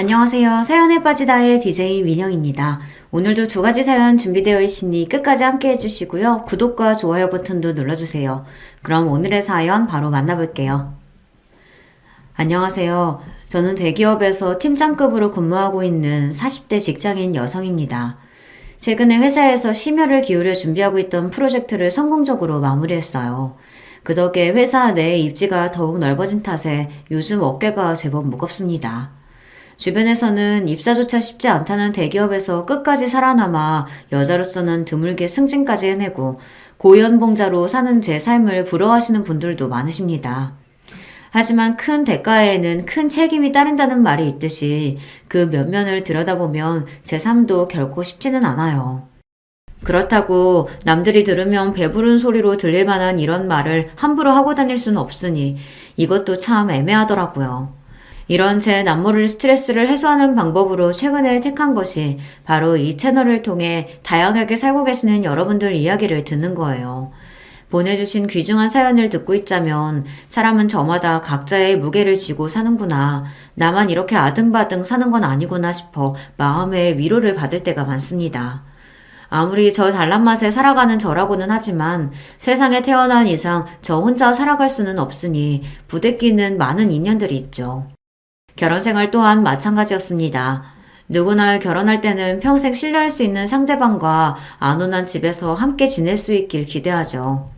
안녕하세요. 사연에 빠지다의 DJ 민영입니다. 오늘도 두 가지 사연 준비되어 있으니 끝까지 함께 해주시고요. 구독과 좋아요 버튼도 눌러주세요. 그럼 오늘의 사연 바로 만나볼게요. 안녕하세요. 저는 대기업에서 팀장급으로 근무하고 있는 40대 직장인 여성입니다. 최근에 회사에서 심혈을 기울여 준비하고 있던 프로젝트를 성공적으로 마무리했어요. 그 덕에 회사 내 입지가 더욱 넓어진 탓에 요즘 어깨가 제법 무겁습니다. 주변에서는 입사조차 쉽지 않다는 대기업에서 끝까지 살아남아 여자로서는 드물게 승진까지 해내고 고연봉자로 사는 제 삶을 부러워하시는 분들도 많으십니다. 하지만 큰 대가에는 큰 책임이 따른다는 말이 있듯이 그 면면을 들여다보면 제 삶도 결코 쉽지는 않아요. 그렇다고 남들이 들으면 배부른 소리로 들릴 만한 이런 말을 함부로 하고 다닐 수는 없으니 이것도 참 애매하더라고요. 이런 제 남모를 스트레스를 해소하는 방법으로 최근에 택한 것이 바로 이 채널을 통해 다양하게 살고 계시는 여러분들 이야기를 듣는 거예요. 보내주신 귀중한 사연을 듣고 있자면 사람은 저마다 각자의 무게를 지고 사는구나. 나만 이렇게 아등바등 사는 건 아니구나 싶어 마음의 위로를 받을 때가 많습니다. 아무리 저 잘난 맛에 살아가는 저라고는 하지만 세상에 태어난 이상 저 혼자 살아갈 수는 없으니 부대끼는 많은 인연들이 있죠. 결혼 생활 또한 마찬가지였습니다. 누구나 결혼할 때는 평생 신뢰할 수 있는 상대방과 안온한 집에서 함께 지낼 수 있길 기대하죠.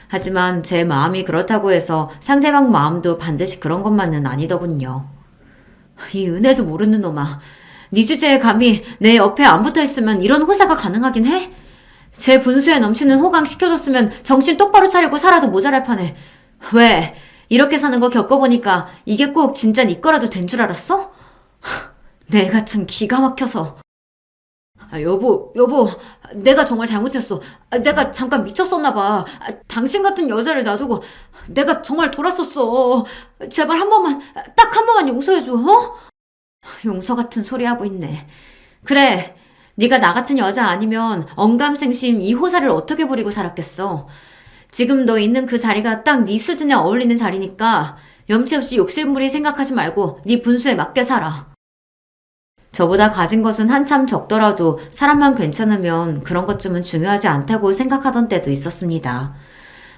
하지만 제 마음이 그렇다고 해서 상대방 마음도 반드시 그런 것만은 아니더군요. 이 은혜도 모르는 놈아. 네 주제에 감히 내 옆에 안 붙어있으면 이런 호사가 가능하긴 해? 제 분수에 넘치는 호강 시켜줬으면 정신 똑바로 차리고 살아도 모자랄 판에. 왜? 이렇게 사는 거 겪어보니까 이게 꼭 진짜 네 거라도 된 줄 알았어? 내가 참 기가 막혀서. 여보, 내가 정말 잘못했어. 내가 잠깐 미쳤었나 봐. 당신 같은 여자를 놔두고 내가 정말 돌았었어. 제발 한 번만, 딱 한 번만 용서해줘, 어? 용서 같은 소리 하고 있네. 그래, 네가 나 같은 여자 아니면 언감생심 이 호사를 어떻게 부리고 살았겠어. 지금 너 있는 그 자리가 딱 네 수준에 어울리는 자리니까 염치 없이 욕심부리 생각하지 말고 네 분수에 맞게 살아. 저보다 가진 것은 한참 적더라도 사람만 괜찮으면 그런 것쯤은 중요하지 않다고 생각하던 때도 있었습니다.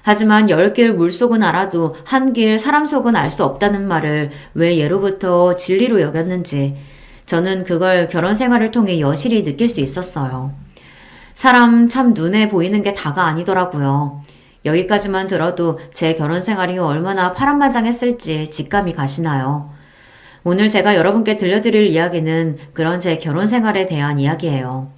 하지만 10길 물속은 알아도 한 길 사람 속은 알 수 없다는 말을 왜 예로부터 진리로 여겼는지 저는 그걸 결혼 생활을 통해 여실히 느낄 수 있었어요. 사람 참 눈에 보이는 게 다가 아니더라고요. 여기까지만 들어도 제 결혼 생활이 얼마나 파란만장했을지 직감이 가시나요? 오늘 제가 여러분께 들려드릴 이야기는 그런 제 결혼 생활에 대한 이야기예요.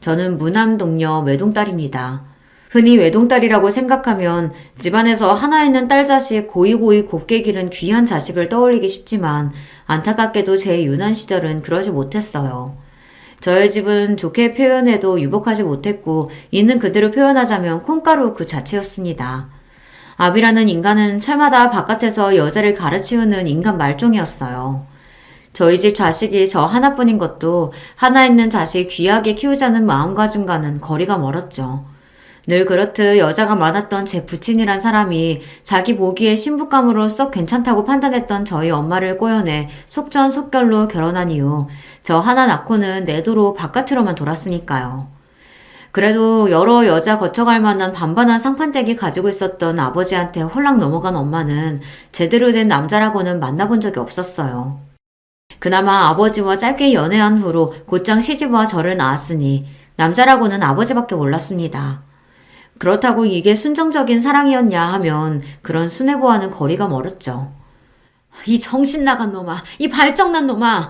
저는 무남 동녀 외동딸입니다. 흔히 외동딸이라고 생각하면 집안에서 하나 있는 딸 자식 고이고이 곱게 기른 귀한 자식을 떠올리기 쉽지만 안타깝게도 제 유난 시절은 그러지 못했어요. 저의 집은 좋게 표현해도 유복하지 못했고 있는 그대로 표현하자면 콩가루 그 자체였습니다. 아비라는 인간은 철마다 바깥에서 여자를 가르치우는 인간 말종이었어요. 저희 집 자식이 저 하나뿐인 것도 하나 있는 자식 귀하게 키우자는 마음가짐과는 거리가 멀었죠. 늘 그렇듯 여자가 많았던 제 부친이란 사람이 자기 보기에 신부감으로 썩 괜찮다고 판단했던 저희 엄마를 꼬여내 속전속결로 결혼한 이후 저 하나 낳고는 내도로 바깥으로만 돌았으니까요. 그래도 여러 여자 거쳐갈 만한 반반한 상판댁이 가지고 있었던 아버지한테 홀랑 넘어간 엄마는 제대로 된 남자라고는 만나본 적이 없었어요. 그나마 아버지와 짧게 연애한 후로 곧장 시집와 저를 낳았으니 남자라고는 아버지밖에 몰랐습니다. 그렇다고 이게 순정적인 사랑이었냐 하면 그런 순애보와는 거리가 멀었죠. 이 정신 나간 놈아, 이 발정난 놈아.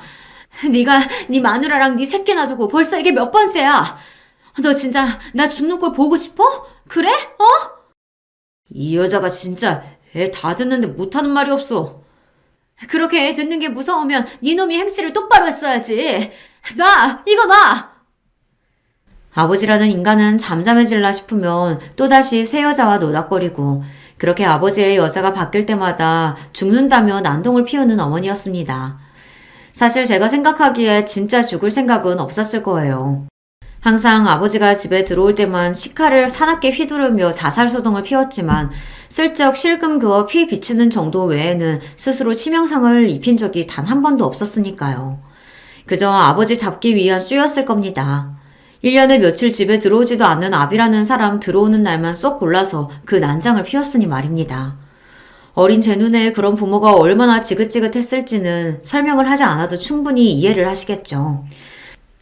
네가 네 마누라랑 네 새끼 놔두고 벌써 이게 몇 번째야. 너 진짜 나 죽는 꼴 보고 싶어? 그래? 어? 이 여자가 진짜 애 다 듣는데 못하는 말이 없어. 그렇게 애 듣는 게 무서우면 네 놈이 행실을 똑바로 했어야지. 이거 놔! 아버지라는 인간은 잠잠해질라 싶으면 또다시 새 여자와 노닥거리고 그렇게 아버지의 여자가 바뀔 때마다 죽는다며 난동을 피우는 어머니였습니다. 사실 제가 생각하기에 진짜 죽을 생각은 없었을 거예요. 항상 아버지가 집에 들어올 때만 식칼을 사납게 휘두르며 자살소동을 피웠지만 슬쩍 실금 그어 피 비치는 정도 외에는 스스로 치명상을 입힌 적이 단 한 번도 없었으니까요. 그저 아버지 잡기 위한 쑤였을 겁니다. 1년에 며칠 집에 들어오지도 않는 아비라는 사람 들어오는 날만 쏙 골라서 그 난장을 피웠으니 말입니다. 어린 제 눈에 그런 부모가 얼마나 지긋지긋했을지는 설명을 하지 않아도 충분히 이해를 하시겠죠.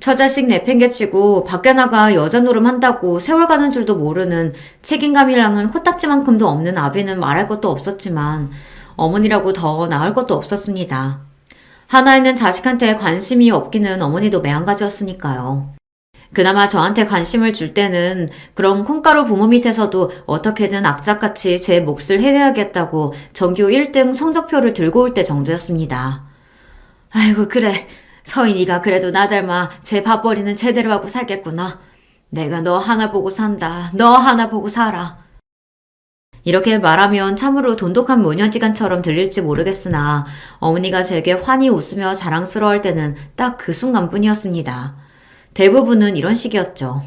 처자식 내팽개치고 밖에 나가 여자 노름한다고 세월 가는 줄도 모르는 책임감이랑은 코딱지만큼도 없는 아비는 말할 것도 없었지만 어머니라고 더 나을 것도 없었습니다. 하나 있는 자식한테 관심이 없기는 어머니도 매한가지였으니까요. 그나마 저한테 관심을 줄 때는 그런 콩가루 부모 밑에서도 어떻게든 악착같이 제 몫을 해내야겠다고 전교 1등 성적표를 들고 올 때 정도였습니다. 아이고 그래. 서인이가 그래도 나 닮아 제 밥벌이는 제대로 하고 살겠구나. 내가 너 하나 보고 산다. 너 하나 보고 살아. 이렇게 말하면 참으로 돈독한 모녀지간처럼 들릴지 모르겠으나 어머니가 제게 환히 웃으며 자랑스러워할 때는 딱 그 순간뿐이었습니다. 대부분은 이런 식이었죠.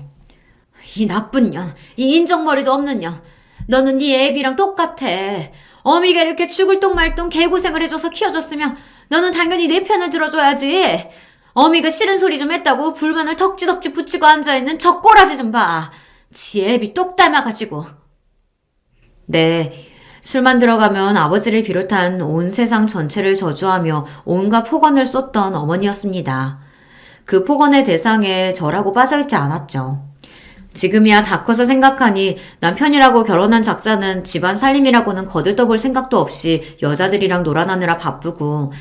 이 나쁜 년, 이 인정머리도 없는 년. 너는 네 애비랑 똑같아. 어미가 이렇게 죽을 똥 말 똥 개고생을 해줘서 키워줬으면 너는 당연히 내 편을 들어줘야지. 어미가 싫은 소리 좀 했다고 불만을 덕지덕지 붙이고 앉아있는 저 꼬라지 좀 봐. 지 애비 똑 닮아가지고. 네, 술만 들어가면 아버지를 비롯한 온 세상 전체를 저주하며 온갖 폭언을 쏟던 어머니였습니다. 그 폭언의 대상에 저라고 빠져있지 않았죠. 지금이야 다 커서 생각하니 남편이라고 결혼한 작자는 집안 살림이라고는 거들떠볼 생각도 없이 여자들이랑 놀아나느라 바쁘고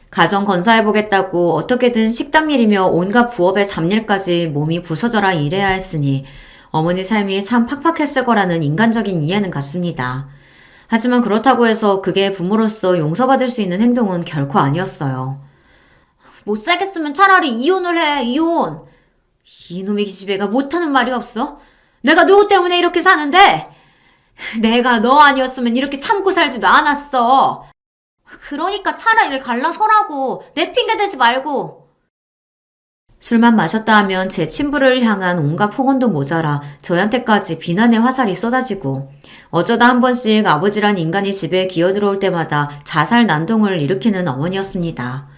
가정 건사해보겠다고 어떻게든 식당 일이며 온갖 부업의 잡일까지 몸이 부서져라 일해야 했으니 어머니 삶이 참 팍팍했을 거라는 인간적인 이해는 같습니다. 하지만 그렇다고 해서 그게 부모로서 용서받을 수 있는 행동은 결코 아니었어요. 못 살겠으면 차라리 이혼을 해, 이혼. 이놈의 기집애가 못하는 말이 없어? 내가 누구 때문에 이렇게 사는데? 내가 너 아니었으면 이렇게 참고 살지도 않았어. 그러니까 차라리 갈라서라고. 내 핑계 대지 말고. 술만 마셨다 하면 제 친부를 향한 온갖 폭언도 모자라 저한테까지 비난의 화살이 쏟아지고 어쩌다 한 번씩 아버지란 인간이 집에 기어들어올 때마다 자살 난동을 일으키는 어머니였습니다.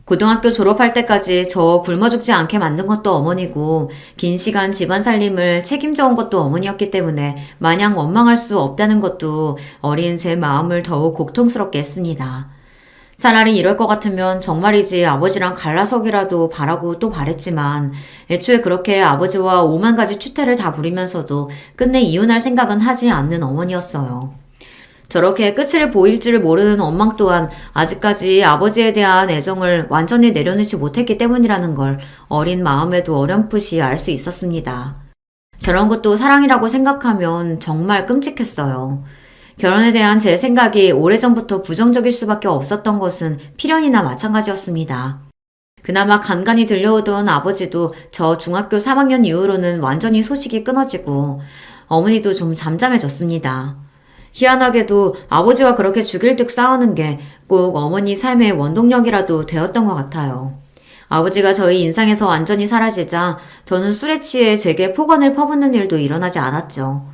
고등학교 졸업할 때까지 저 굶어 죽지 않게 만든 것도 어머니고 긴 시간 집안 살림을 책임져 온 것도 어머니였기 때문에 마냥 원망할 수 없다는 것도 어린 제 마음을 더욱 고통스럽게 했습니다. 차라리 이럴 것 같으면 정말이지 아버지랑 갈라서기라도 바라고 또 바랬지만 애초에 그렇게 아버지와 오만 가지 추태를 다 부리면서도 끝내 이혼할 생각은 하지 않는 어머니였어요. 저렇게 끝을 보일 줄 모르는 원망 또한 아직까지 아버지에 대한 애정을 완전히 내려놓지 못했기 때문이라는 걸 어린 마음에도 어렴풋이 알 수 있었습니다. 저런 것도 사랑이라고 생각하면 정말 끔찍했어요. 결혼에 대한 제 생각이 오래전부터 부정적일 수밖에 없었던 것은 필연이나 마찬가지였습니다. 그나마 간간히 들려오던 아버지도 저 중학교 3학년 이후로는 완전히 소식이 끊어지고 어머니도 좀 잠잠해졌습니다. 희한하게도 아버지와 그렇게 죽일 듯 싸우는 게 꼭 어머니 삶의 원동력이라도 되었던 것 같아요. 아버지가 저희 인상에서 완전히 사라지자 저는 술에 취해 제게 폭언을 퍼붓는 일도 일어나지 않았죠.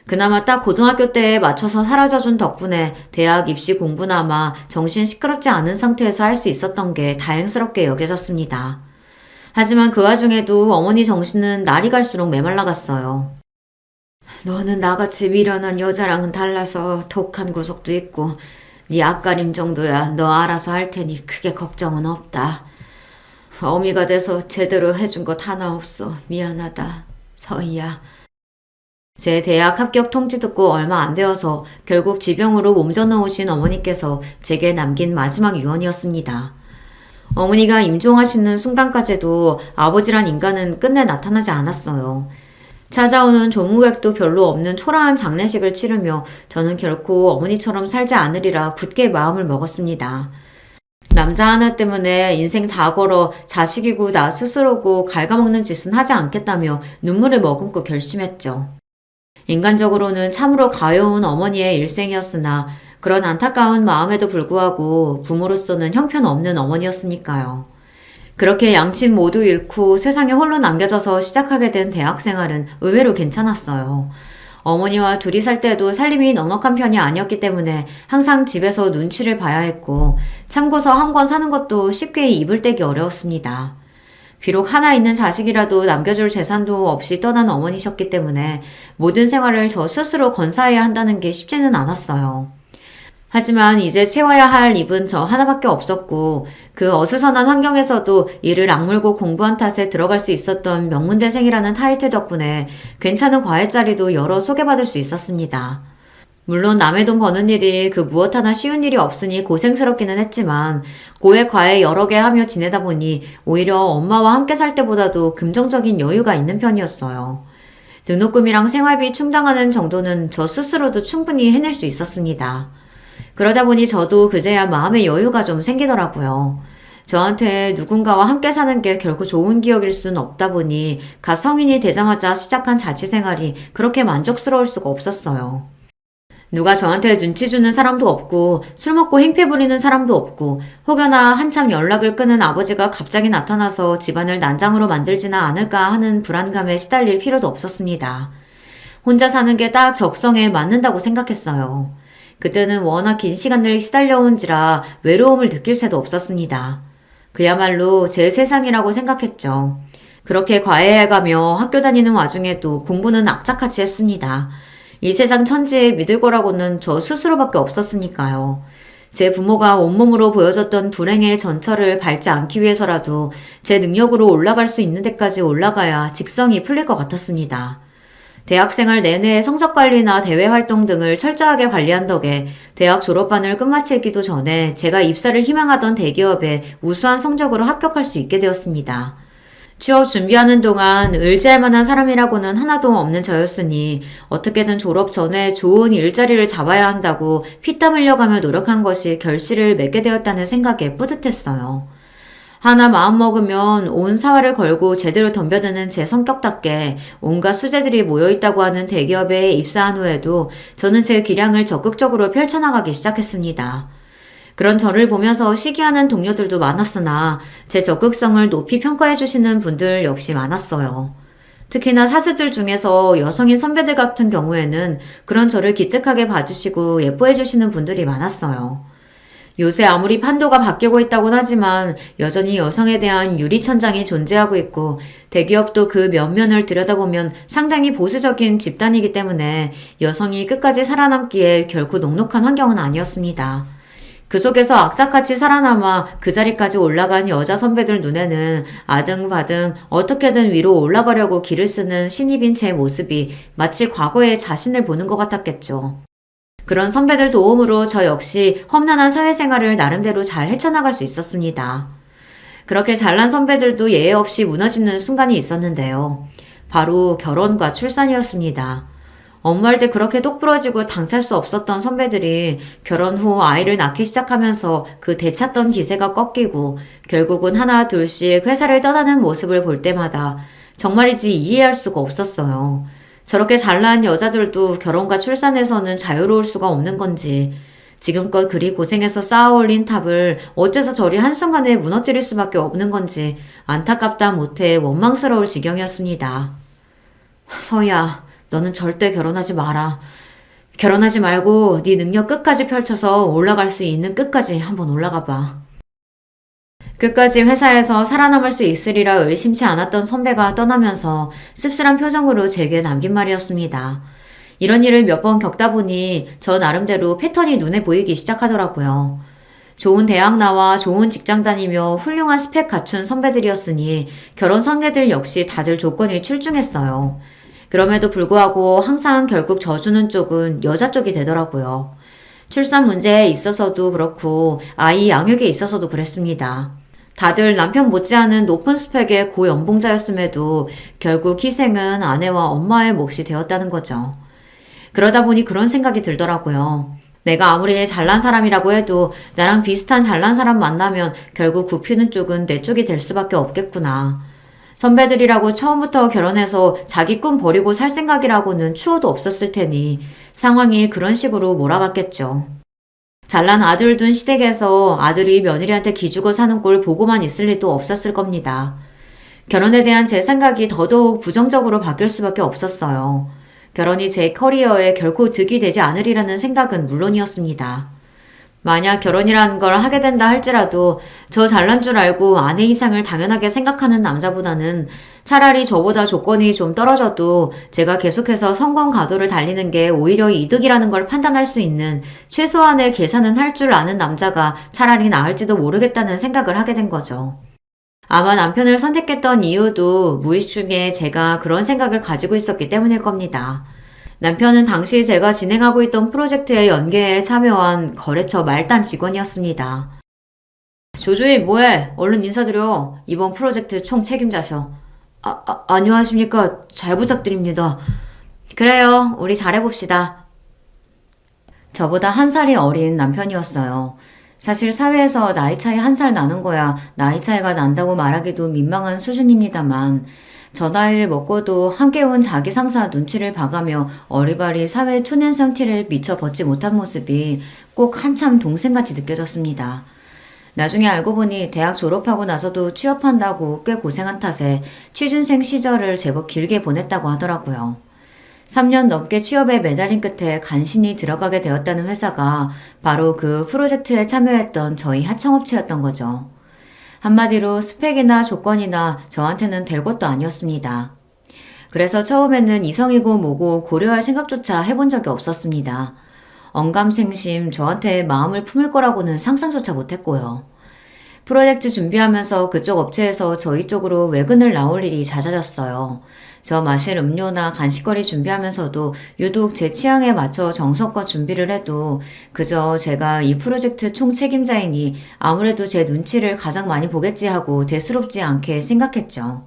그나마 딱 고등학교 때에 맞춰서 사라져준 덕분에 대학 입시 공부나마 정신 시끄럽지 않은 상태에서 할 수 있었던 게 다행스럽게 여겨졌습니다. 하지만 그 와중에도 어머니 정신은 날이 갈수록 메말라갔어요. 너는 나같이 미련한 여자랑은 달라서 독한 구석도 있고 네 앞가림 정도야 너 알아서 할 테니 크게 걱정은 없다. 어미가 돼서 제대로 해준 것 하나 없어. 미안하다. 서희야. 제 대학 합격 통지 듣고 얼마 안 되어서 결국 지병으로 몸져 놓으신 어머니께서 제게 남긴 마지막 유언이었습니다. 어머니가 임종하시는 순간까지도 아버지란 인간은 끝내 나타나지 않았어요. 찾아오는 조무객도 별로 없는 초라한 장례식을 치르며 저는 결코 어머니처럼 살지 않으리라 굳게 마음을 먹었습니다. 남자 하나 때문에 인생 다 걸어 자식이고 나 스스로고 갉아먹는 짓은 하지 않겠다며 눈물을 머금고 결심했죠. 인간적으로는 참으로 가여운 어머니의 일생이었으나 그런 안타까운 마음에도 불구하고 부모로서는 형편없는 어머니였으니까요. 그렇게 양친 모두 잃고 세상에 홀로 남겨져서 시작하게 된 대학생활은 의외로 괜찮았어요. 어머니와 둘이 살 때도 살림이 넉넉한 편이 아니었기 때문에 항상 집에서 눈치를 봐야 했고, 참고서 한 권 사는 것도 쉽게 입을 떼기 어려웠습니다. 비록 하나 있는 자식이라도 남겨줄 재산도 없이 떠난 어머니셨기 때문에 모든 생활을 저 스스로 건사해야 한다는 게 쉽지는 않았어요. 하지만 이제 채워야 할 입은 저 하나밖에 없었고, 그 어수선한 환경에서도 이를 악물고 공부한 탓에 들어갈 수 있었던 명문대생이라는 타이틀 덕분에 괜찮은 과외자리도 여러 소개받을 수 있었습니다. 물론 남의 돈 버는 일이 그 무엇 하나 쉬운 일이 없으니 고생스럽기는 했지만, 고액 과외 여러 개 하며 지내다 보니 오히려 엄마와 함께 살 때보다도 금전적인 여유가 있는 편이었어요. 등록금이랑 생활비 충당하는 정도는 저 스스로도 충분히 해낼 수 있었습니다. 그러다 보니 저도 그제야 마음의 여유가 좀 생기더라고요. 저한테 누군가와 함께 사는 게 결코 좋은 기억일 수는 없다 보니 갓 성인이 되자마자 시작한 자취생활이 그렇게 만족스러울 수가 없었어요. 누가 저한테 눈치 주는 사람도 없고 술 먹고 행패 부리는 사람도 없고 혹여나 한참 연락을 끊은 아버지가 갑자기 나타나서 집안을 난장으로 만들지나 않을까 하는 불안감에 시달릴 필요도 없었습니다. 혼자 사는 게 딱 적성에 맞는다고 생각했어요. 그때는 워낙 긴 시간을 시달려온지라 외로움을 느낄 새도 없었습니다. 그야말로 제 세상이라고 생각했죠. 그렇게 과외해가며 학교 다니는 와중에도 공부는 악착같이 했습니다. 이 세상 천지에 믿을 거라고는 저 스스로밖에 없었으니까요. 제 부모가 온몸으로 보여줬던 불행의 전철을 밟지 않기 위해서라도 제 능력으로 올라갈 수 있는 데까지 올라가야 직성이 풀릴 것 같았습니다. 대학생활 내내 성적관리나 대외활동 등을 철저하게 관리한 덕에 대학 졸업반을 끝마치기도 전에 제가 입사를 희망하던 대기업에 우수한 성적으로 합격할 수 있게 되었습니다. 취업 준비하는 동안 의지할 만한 사람이라고는 하나도 없는 저였으니 어떻게든 졸업 전에 좋은 일자리를 잡아야 한다고 피땀 흘려가며 노력한 것이 결실을 맺게 되었다는 생각에 뿌듯했어요. 하나 마음먹으면 온 사활을 걸고 제대로 덤벼드는 제 성격답게 온갖 수재들이 모여있다고 하는 대기업에 입사한 후에도 저는 제 기량을 적극적으로 펼쳐나가기 시작했습니다. 그런 저를 보면서 시기하는 동료들도 많았으나 제 적극성을 높이 평가해주시는 분들 역시 많았어요. 특히나 사수들 중에서 여성인 선배들 같은 경우에는 그런 저를 기특하게 봐주시고 예뻐해주시는 분들이 많았어요. 요새 아무리 판도가 바뀌고 있다곤 하지만 여전히 여성에 대한 유리천장이 존재하고 있고 대기업도 그 면면을 들여다보면 상당히 보수적인 집단이기 때문에 여성이 끝까지 살아남기에 결코 녹록한 환경은 아니었습니다. 그 속에서 악착같이 살아남아 그 자리까지 올라간 여자 선배들 눈에는 아등바등 어떻게든 위로 올라가려고 길을 쓰는 신입인 제 모습이 마치 과거의 자신을 보는 것 같았겠죠. 그런 선배들 도움으로 저 역시 험난한 사회생활을 나름대로 잘 헤쳐나갈 수 있었습니다. 그렇게 잘난 선배들도 예외 없이 무너지는 순간이 있었는데요. 바로 결혼과 출산이었습니다. 업무할 때 그렇게 똑부러지고 당찰 수 없었던 선배들이 결혼 후 아이를 낳기 시작하면서 그 되찾던 기세가 꺾이고 결국은 하나 둘씩 회사를 떠나는 모습을 볼 때마다 정말이지 이해할 수가 없었어요. 저렇게 잘난 여자들도 결혼과 출산에서는 자유로울 수가 없는 건지 지금껏 그리 고생해서 쌓아올린 탑을 어째서 저리 한순간에 무너뜨릴 수밖에 없는 건지 안타깝다 못해 원망스러울 지경이었습니다. 서희야, 너는 절대 결혼하지 마라. 결혼하지 말고 네 능력 끝까지 펼쳐서 올라갈 수 있는 끝까지 한번 올라가 봐. 끝까지 회사에서 살아남을 수 있으리라 의심치 않았던 선배가 떠나면서 씁쓸한 표정으로 제게 남긴 말이었습니다. 이런 일을 몇 번 겪다 보니 저 나름대로 패턴이 눈에 보이기 시작하더라고요. 좋은 대학 나와 좋은 직장 다니며 훌륭한 스펙 갖춘 선배들이었으니 결혼 선배들 역시 다들 조건이 출중했어요. 그럼에도 불구하고 항상 결국 져주는 쪽은 여자 쪽이 되더라고요. 출산 문제에 있어서도 그렇고 아이 양육에 있어서도 그랬습니다. 다들 남편 못지않은 높은 스펙의 고연봉자였음에도 결국 희생은 아내와 엄마의 몫이 되었다는 거죠. 그러다 보니 그런 생각이 들더라고요. 내가 아무리 잘난 사람이라고 해도 나랑 비슷한 잘난 사람 만나면 결국 굽히는 쪽은 내 쪽이 될 수밖에 없겠구나. 선배들이라고 처음부터 결혼해서 자기 꿈 버리고 살 생각이라고는 추호도 없었을 테니 상황이 그런 식으로 몰아갔겠죠. 잘난 아들 둔 시댁에서 아들이 며느리한테 기죽어 사는 꼴 보고만 있을 리도 없었을 겁니다. 결혼에 대한 제 생각이 더더욱 부정적으로 바뀔 수밖에 없었어요. 결혼이 제 커리어에 결코 득이 되지 않으리라는 생각은 물론이었습니다. 만약 결혼이라는 걸 하게 된다 할지라도 저 잘난 줄 알고 아내 이상을 당연하게 생각하는 남자보다는 차라리 저보다 조건이 좀 떨어져도 제가 계속해서 성공 가도를 달리는 게 오히려 이득이라는 걸 판단할 수 있는 최소한의 계산은 할 줄 아는 남자가 차라리 나을지도 모르겠다는 생각을 하게 된 거죠. 아마 남편을 선택했던 이유도 무의식 중에 제가 그런 생각을 가지고 있었기 때문일 겁니다. 남편은 당시 제가 진행하고 있던 프로젝트의 연계에 참여한 거래처 말단 직원이었습니다. 조주희 뭐해? 얼른 인사드려. 이번 프로젝트 총 책임자셔. 안녕하십니까. 잘 부탁드립니다. 그래요. 우리 잘해봅시다. 저보다 한 살이 어린 남편이었어요. 사실 사회에서 나이 차이 한 살 나는 거야 나이 차이가 난다고 말하기도 민망한 수준입니다만 저 나이를 먹고도 함께 온 자기 상사 눈치를 봐가며 어리바리 사회 초년생 티를 미처 벗지 못한 모습이 꼭 한참 동생같이 느껴졌습니다. 나중에 알고 보니 대학 졸업하고 나서도 취업한다고 꽤 고생한 탓에 취준생 시절을 제법 길게 보냈다고 하더라고요. 3년 넘게 취업에 매달린 끝에 간신히 들어가게 되었다는 회사가 바로 그 프로젝트에 참여했던 저희 하청업체였던 거죠. 한마디로 스펙이나 조건이나 저한테는 될 것도 아니었습니다. 그래서 처음에는 이성이고 뭐고 고려할 생각조차 해본 적이 없었습니다. 언감생심 저한테 마음을 품을 거라고는 상상조차 못했고요. 프로젝트 준비하면서 그쪽 업체에서 저희 쪽으로 외근을 나올 일이 잦아졌어요. 저 마실 음료나 간식거리 준비하면서도 유독 제 취향에 맞춰 정성껏 준비를 해도 그저 제가 이 프로젝트 총 책임자이니 아무래도 제 눈치를 가장 많이 보겠지 하고 대수롭지 않게 생각했죠.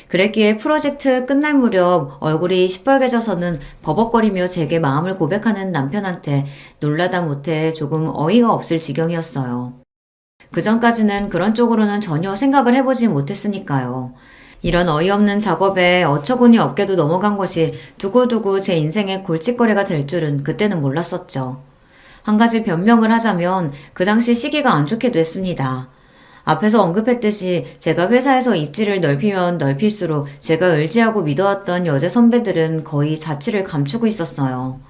그랬기에 프로젝트 끝날 무렵 얼굴이 시뻘개져서는 버벅거리며 제게 마음을 고백하는 남편한테 놀라다 못해 조금 어이가 없을 지경이었어요. 그전까지는 그런 쪽으로는 전혀 생각을 해보지 못했으니까요. 이런 어이없는 작업에 어처구니 없게도 넘어간 것이 두고두고 제 인생의 골칫거리가 될 줄은 그때는 몰랐었죠. 한 가지 변명을 하자면 그 당시 시기가 안 좋기도 했습니다. 앞에서 언급했듯이 제가 회사에서 입지를 넓히면 넓힐수록 제가 의지하고 믿어왔던 여자 선배들은 거의 자취를 감추고 있었어요.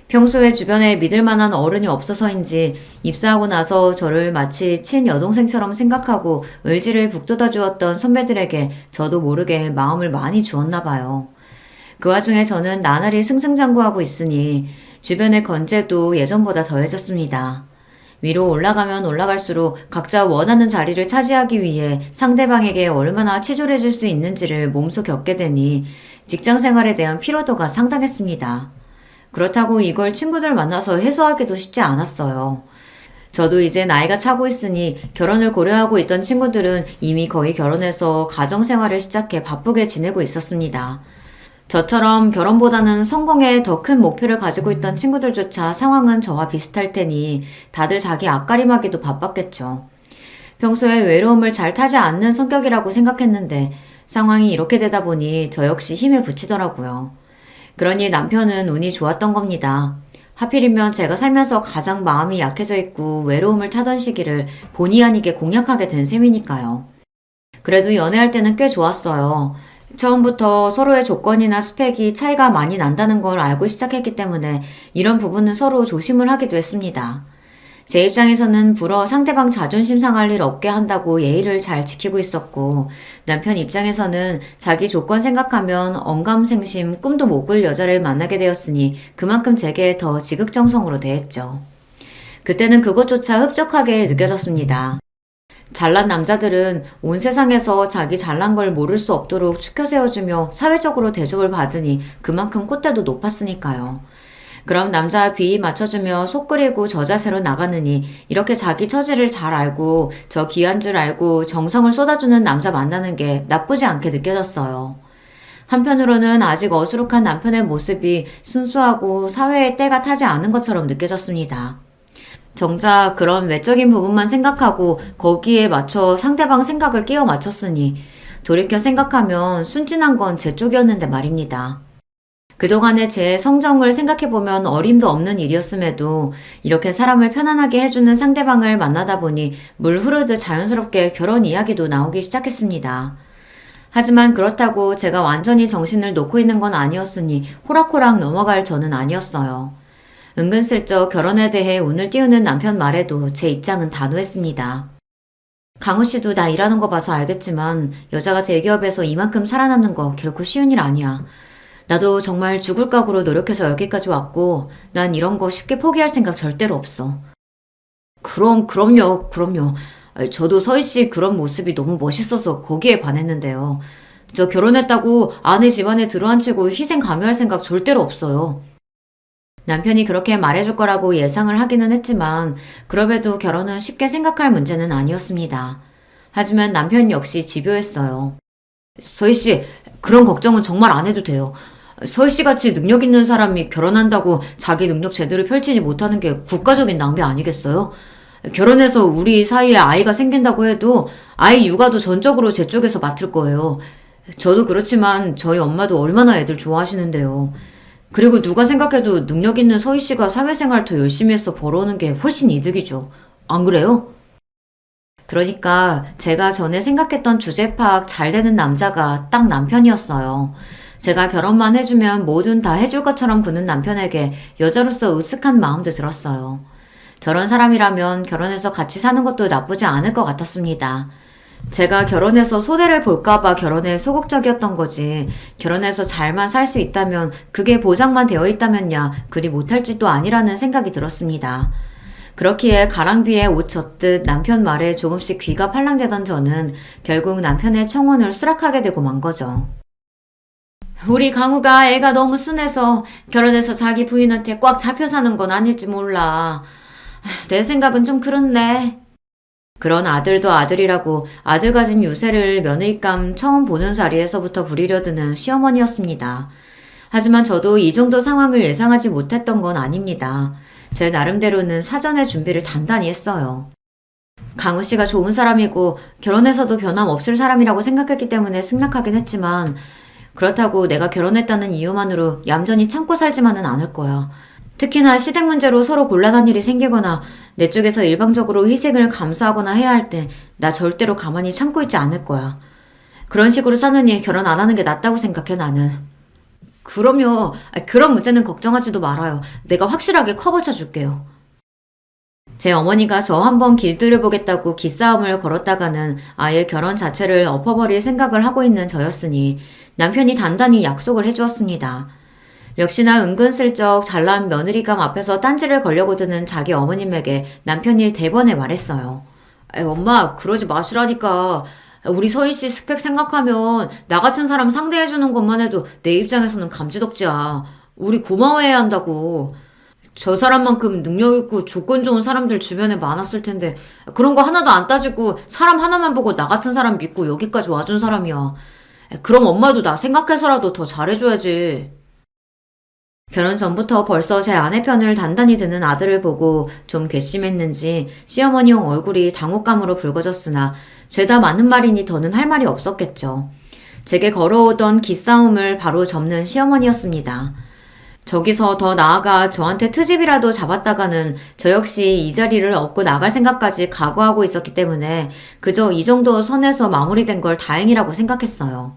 평소에 주변에 믿을 만한 어른이 없어서인지 입사하고 나서 저를 마치 친여동생처럼 생각하고 의지를 북돋아 주었던 선배들에게 저도 모르게 마음을 많이 주었나 봐요. 그 와중에 저는 나날이 승승장구하고 있으니 주변의 건재도 예전보다 더해졌습니다. 위로 올라가면 올라갈수록 각자 원하는 자리를 차지하기 위해 상대방에게 얼마나 치졸해 줄 수 있는지를 몸소 겪게 되니 직장 생활에 대한 피로도가 상당했습니다. 그렇다고 이걸 친구들 만나서 해소하기도 쉽지 않았어요. 저도 이제 나이가 차고 있으니 결혼을 고려하고 있던 친구들은 이미 거의 결혼해서 가정생활을 시작해 바쁘게 지내고 있었습니다. 저처럼 결혼보다는 성공에 더 큰 목표를 가지고 있던 친구들조차 상황은 저와 비슷할 테니 다들 자기 앞가림하기도 바빴겠죠. 평소에 외로움을 잘 타지 않는 성격이라고 생각했는데 상황이 이렇게 되다 보니 저 역시 힘에 부치더라고요. 그러니 남편은 운이 좋았던 겁니다. 하필이면 제가 살면서 가장 마음이 약해져 있고 외로움을 타던 시기를 본의 아니게 공략하게 된 셈이니까요. 그래도 연애할 때는 꽤 좋았어요. 처음부터 서로의 조건이나 스펙이 차이가 많이 난다는 걸 알고 시작했기 때문에 이런 부분은 서로 조심을 하기도 했습니다. 제 입장에서는 불어 상대방 자존심 상할 일 없게 한다고 예의를 잘 지키고 있었고 남편 입장에서는 자기 조건 생각하면 언감생심 꿈도 못 꿀 여자를 만나게 되었으니 그만큼 제게 더 지극정성으로 대했죠. 그때는 그것조차 흡족하게 느껴졌습니다. 잘난 남자들은 온 세상에서 자기 잘난 걸 모를 수 없도록 추켜 세워주며 사회적으로 대접을 받으니 그만큼 콧대도 높았으니까요. 그럼 남자 비위 맞춰주며 속 끓이고 저 자세로 나가느니 이렇게 자기 처지를 잘 알고 저 귀한 줄 알고 정성을 쏟아주는 남자 만나는 게 나쁘지 않게 느껴졌어요. 한편으로는 아직 어수룩한 남편의 모습이 순수하고 사회의 때가 타지 않은 것처럼 느껴졌습니다. 정작 그런 외적인 부분만 생각하고 거기에 맞춰 상대방 생각을 끼워 맞췄으니 돌이켜 생각하면 순진한 건 제 쪽이었는데 말입니다. 그동안의 제 성정을 생각해보면 어림도 없는 일이었음에도 이렇게 사람을 편안하게 해주는 상대방을 만나다 보니 물 흐르듯 자연스럽게 결혼 이야기도 나오기 시작했습니다. 하지만 그렇다고 제가 완전히 정신을 놓고 있는 건 아니었으니 호락호락 넘어갈 저는 아니었어요. 은근슬쩍 결혼에 대해 운을 띄우는 남편 말에도 제 입장은 단호했습니다. 강우 씨도 나 일하는 거 봐서 알겠지만 여자가 대기업에서 이만큼 살아남는 거 결코 쉬운 일 아니야. 나도 정말 죽을 각오로 노력해서 여기까지 왔고 난 이런 거 쉽게 포기할 생각 절대로 없어. 그럼요. 저도 서희 씨 그런 모습이 너무 멋있어서 거기에 반했는데요. 저 결혼했다고 아내 집안에 들어앉히고 희생 강요할 생각 절대로 없어요. 남편이 그렇게 말해줄 거라고 예상을 하기는 했지만 그럼에도 결혼은 쉽게 생각할 문제는 아니었습니다. 하지만 남편 역시 집요했어요. 서희 씨, 그런 걱정은 정말 안 해도 돼요. 서희 씨 같이 능력 있는 사람이 결혼한다고 자기 능력 제대로 펼치지 못하는 게 국가적인 낭비 아니겠어요? 결혼해서 우리 사이에 아이가 생긴다고 해도 아이 육아도 전적으로 제 쪽에서 맡을 거예요. 저도 그렇지만 저희 엄마도 얼마나 애들 좋아하시는데요. 그리고 누가 생각해도 능력 있는 서희 씨가 사회생활 더 열심히 해서 벌어오는 게 훨씬 이득이죠. 안 그래요? 그러니까 제가 전에 생각했던 주제 파악 잘 되는 남자가 딱 남편이었어요. 제가 결혼만 해주면 뭐든 다 해줄 것처럼 구는 남편에게 여자로서 으쓱한 마음도 들었어요. 저런 사람이라면 결혼해서 같이 사는 것도 나쁘지 않을 것 같았습니다. 제가 결혼해서 소대를 볼까봐 결혼에 소극적이었던 거지, 결혼해서 잘만 살 수 있다면 그게 보장만 되어 있다면야 그리 못할지도 아니라는 생각이 들었습니다. 그렇기에 가랑비에 옷 젖듯 남편 말에 조금씩 귀가 팔랑대던 저는 결국 남편의 청혼을 수락하게 되고 만 거죠. 우리 강우가 애가 너무 순해서 결혼해서 자기 부인한테 꽉 잡혀 사는 건 아닐지 몰라. 내 생각은 좀 그렇네. 그런 아들도 아들이라고 아들 가진 유세를 며느리감 처음 보는 자리에서부터 부리려드는 시어머니였습니다. 하지만 저도 이 정도 상황을 예상하지 못했던 건 아닙니다. 제 나름대로는 사전에 준비를 단단히 했어요. 강우 씨가 좋은 사람이고 결혼해서도 변함없을 사람이라고 생각했기 때문에 승낙하긴 했지만 그렇다고 내가 결혼했다는 이유만으로 얌전히 참고 살지만은 않을 거야. 특히나 시댁 문제로 서로 곤란한 일이 생기거나 내 쪽에서 일방적으로 희생을 감수하거나 해야 할 때 나 절대로 가만히 참고 있지 않을 거야. 그런 식으로 사느니 결혼 안 하는 게 낫다고 생각해 나는. 그럼요. 그런 문제는 걱정하지도 말아요. 내가 확실하게 커버쳐 줄게요. 제 어머니가 저 한번 길들여보겠다고 기싸움을 걸었다가는 아예 결혼 자체를 엎어버릴 생각을 하고 있는 저였으니 남편이 단단히 약속을 해주었습니다. 역시나 은근슬쩍 잘난 며느리감 앞에서 딴지를 걸려고 드는 자기 어머님에게 남편이 대번에 말했어요. 엄마, 그러지 마시라니까. 우리 서희 씨 스펙 생각하면 나 같은 사람 상대해주는 것만 해도 내 입장에서는 감지덕지야. 우리 고마워해야 한다고. 저 사람만큼 능력 있고 조건 좋은 사람들 주변에 많았을 텐데 그런 거 하나도 안 따지고 사람 하나만 보고 나 같은 사람 믿고 여기까지 와준 사람이야. 그럼 엄마도 나 생각해서라도 더 잘해줘야지. 결혼 전부터 벌써 제 아내 편을 단단히 드는 아들을 보고 좀 괘씸했는지 시어머니 형 얼굴이 당혹감으로 붉어졌으나 죄다 맞는 말이니 더는 할 말이 없었겠죠. 제게 걸어오던 기싸움을 바로 접는 시어머니였습니다. 저기서 더 나아가 저한테 트집이라도 잡았다가는 저 역시 이 자리를 얻고 나갈 생각까지 각오하고 있었기 때문에 그저 이 정도 선에서 마무리된 걸 다행이라고 생각했어요.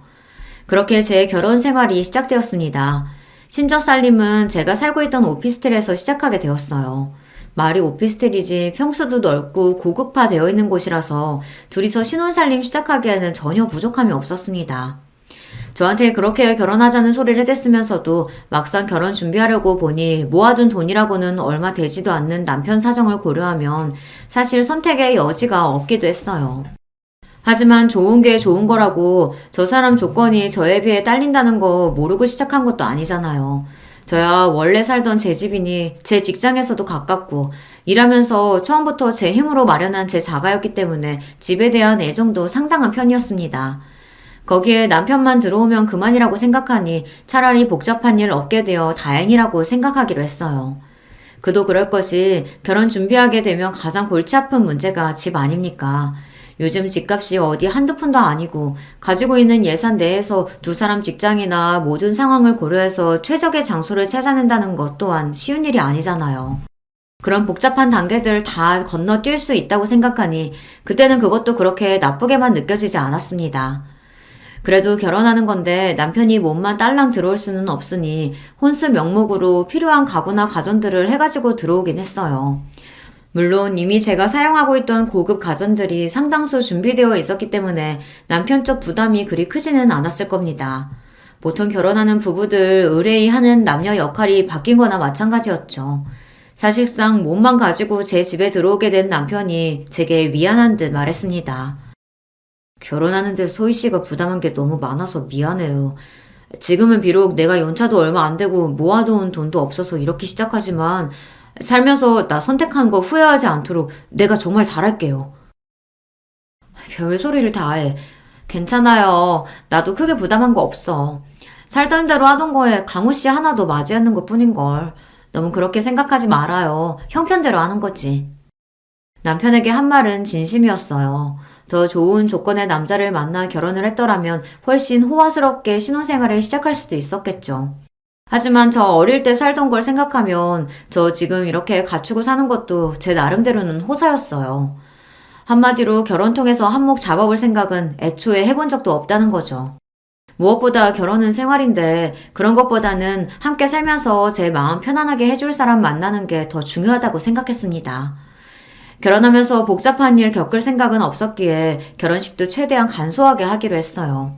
그렇게 제 결혼 생활이 시작되었습니다. 신정살림은 제가 살고 있던 오피스텔에서 시작하게 되었어요. 말이 오피스텔이지 평수도 넓고 고급화되어 있는 곳이라서 둘이서 신혼살림 시작하기에는 전혀 부족함이 없었습니다. 저한테 그렇게 결혼하자는 소리를 해댔으면서도 막상 결혼 준비하려고 보니 모아둔 돈이라고는 얼마 되지도 않는 남편 사정을 고려하면 사실 선택의 여지가 없기도 했어요. 하지만 좋은 게 좋은 거라고 저 사람 조건이 저에 비해 딸린다는 거 모르고 시작한 것도 아니잖아요. 저야 원래 살던 제 집이니 제 직장에서도 가깝고 일하면서 처음부터 제 힘으로 마련한 제 자가였기 때문에 집에 대한 애정도 상당한 편이었습니다. 거기에 남편만 들어오면 그만이라고 생각하니 차라리 복잡한 일 없게 되어 다행이라고 생각하기로 했어요. 그도 그럴 것이 결혼 준비하게 되면 가장 골치 아픈 문제가 집 아닙니까? 요즘 집값이 어디 한두 푼도 아니고 가지고 있는 예산 내에서 두 사람 직장이나 모든 상황을 고려해서 최적의 장소를 찾아낸다는 것 또한 쉬운 일이 아니잖아요. 그런 복잡한 단계들 다 건너뛸 수 있다고 생각하니 그때는 그것도 그렇게 나쁘게만 느껴지지 않았습니다. 그래도 결혼하는 건데 남편이 몸만 딸랑 들어올 수는 없으니 혼수 명목으로 필요한 가구나 가전들을 해가지고 들어오긴 했어요. 물론 이미 제가 사용하고 있던 고급 가전들이 상당수 준비되어 있었기 때문에 남편 쪽 부담이 그리 크지는 않았을 겁니다. 보통 결혼하는 부부들 의뢰하는 남녀 역할이 바뀐 거나 마찬가지였죠. 사실상 몸만 가지고 제 집에 들어오게 된 남편이 제게 미안한 듯 말했습니다. 결혼하는데 소희 씨가 부담한 게 너무 많아서 미안해요. 지금은 비록 내가 연차도 얼마 안 되고 모아놓은 돈도 없어서 이렇게 시작하지만 살면서 나 선택한 거 후회하지 않도록 내가 정말 잘할게요. 별소리를 다 해. 괜찮아요. 나도 크게 부담한 거 없어. 살던 대로 하던 거에 강우 씨 하나 더 맞이하는 것 뿐인걸. 너무 그렇게 생각하지 말아요. 형편대로 하는 거지. 남편에게 한 말은 진심이었어요. 더 좋은 조건의 남자를 만나 결혼을 했더라면 훨씬 호화스럽게 신혼생활을 시작할 수도 있었겠죠. 하지만 저 어릴 때 살던 걸 생각하면 저 지금 이렇게 갖추고 사는 것도 제 나름대로는 호사였어요. 한마디로 결혼 통해서 한몫 잡아볼 생각은 애초에 해본 적도 없다는 거죠. 무엇보다 결혼은 생활인데 그런 것보다는 함께 살면서 제 마음 편안하게 해줄 사람 만나는 게 더 중요하다고 생각했습니다. 결혼하면서 복잡한 일 겪을 생각은 없었기에 결혼식도 최대한 간소하게 하기로 했어요.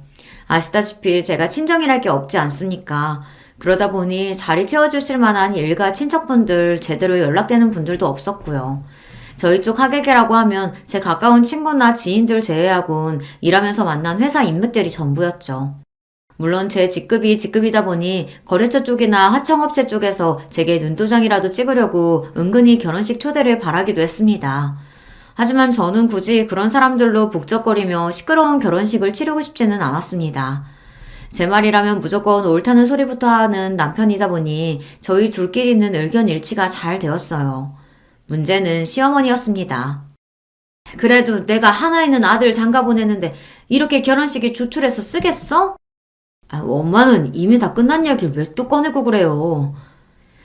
아시다시피 제가 친정이랄 게 없지 않습니까? 그러다 보니 자리 채워주실 만한 일가 친척분들 제대로 연락되는 분들도 없었고요. 저희 쪽 하객이라고 하면 제 가까운 친구나 지인들 제외하곤 일하면서 만난 회사 인맥들이 전부였죠. 물론 제 직급이다 보니 거래처 쪽이나 하청업체 쪽에서 제게 눈도장이라도 찍으려고 은근히 결혼식 초대를 바라기도 했습니다. 하지만 저는 굳이 그런 사람들로 북적거리며 시끄러운 결혼식을 치르고 싶지는 않았습니다. 제 말이라면 무조건 옳다는 소리부터 하는 남편이다 보니 저희 둘끼리는 의견 일치가 잘 되었어요. 문제는 시어머니였습니다. 그래도 내가 하나 있는 아들 장가 보내는데 이렇게 결혼식에 조출해서 쓰겠어? 엄마는 이미 다 끝난 이야기를 왜 또 꺼내고 그래요.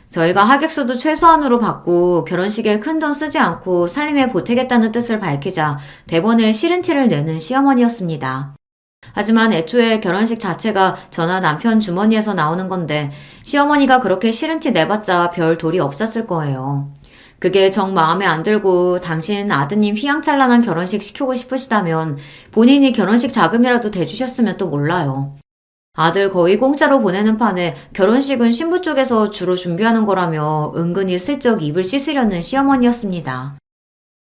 저희가 하객수도 최소한으로 받고 결혼식에 큰돈 쓰지 않고 살림에 보태겠다는 뜻을 밝히자 대본에 싫은 티를 내는 시어머니였습니다. 하지만 애초에 결혼식 자체가 저나 남편 주머니에서 나오는 건데 시어머니가 그렇게 싫은 티 내봤자 별 도리 없었을 거예요. 그게 정 마음에 안 들고 당신 아드님 휘황찬란한 결혼식 시키고 싶으시다면 본인이 결혼식 자금이라도 대주셨으면 또 몰라요. 아들 거의 공짜로 보내는 판에 결혼식은 신부 쪽에서 주로 준비하는 거라며 은근히 슬쩍 입을 씻으려는 시어머니였습니다.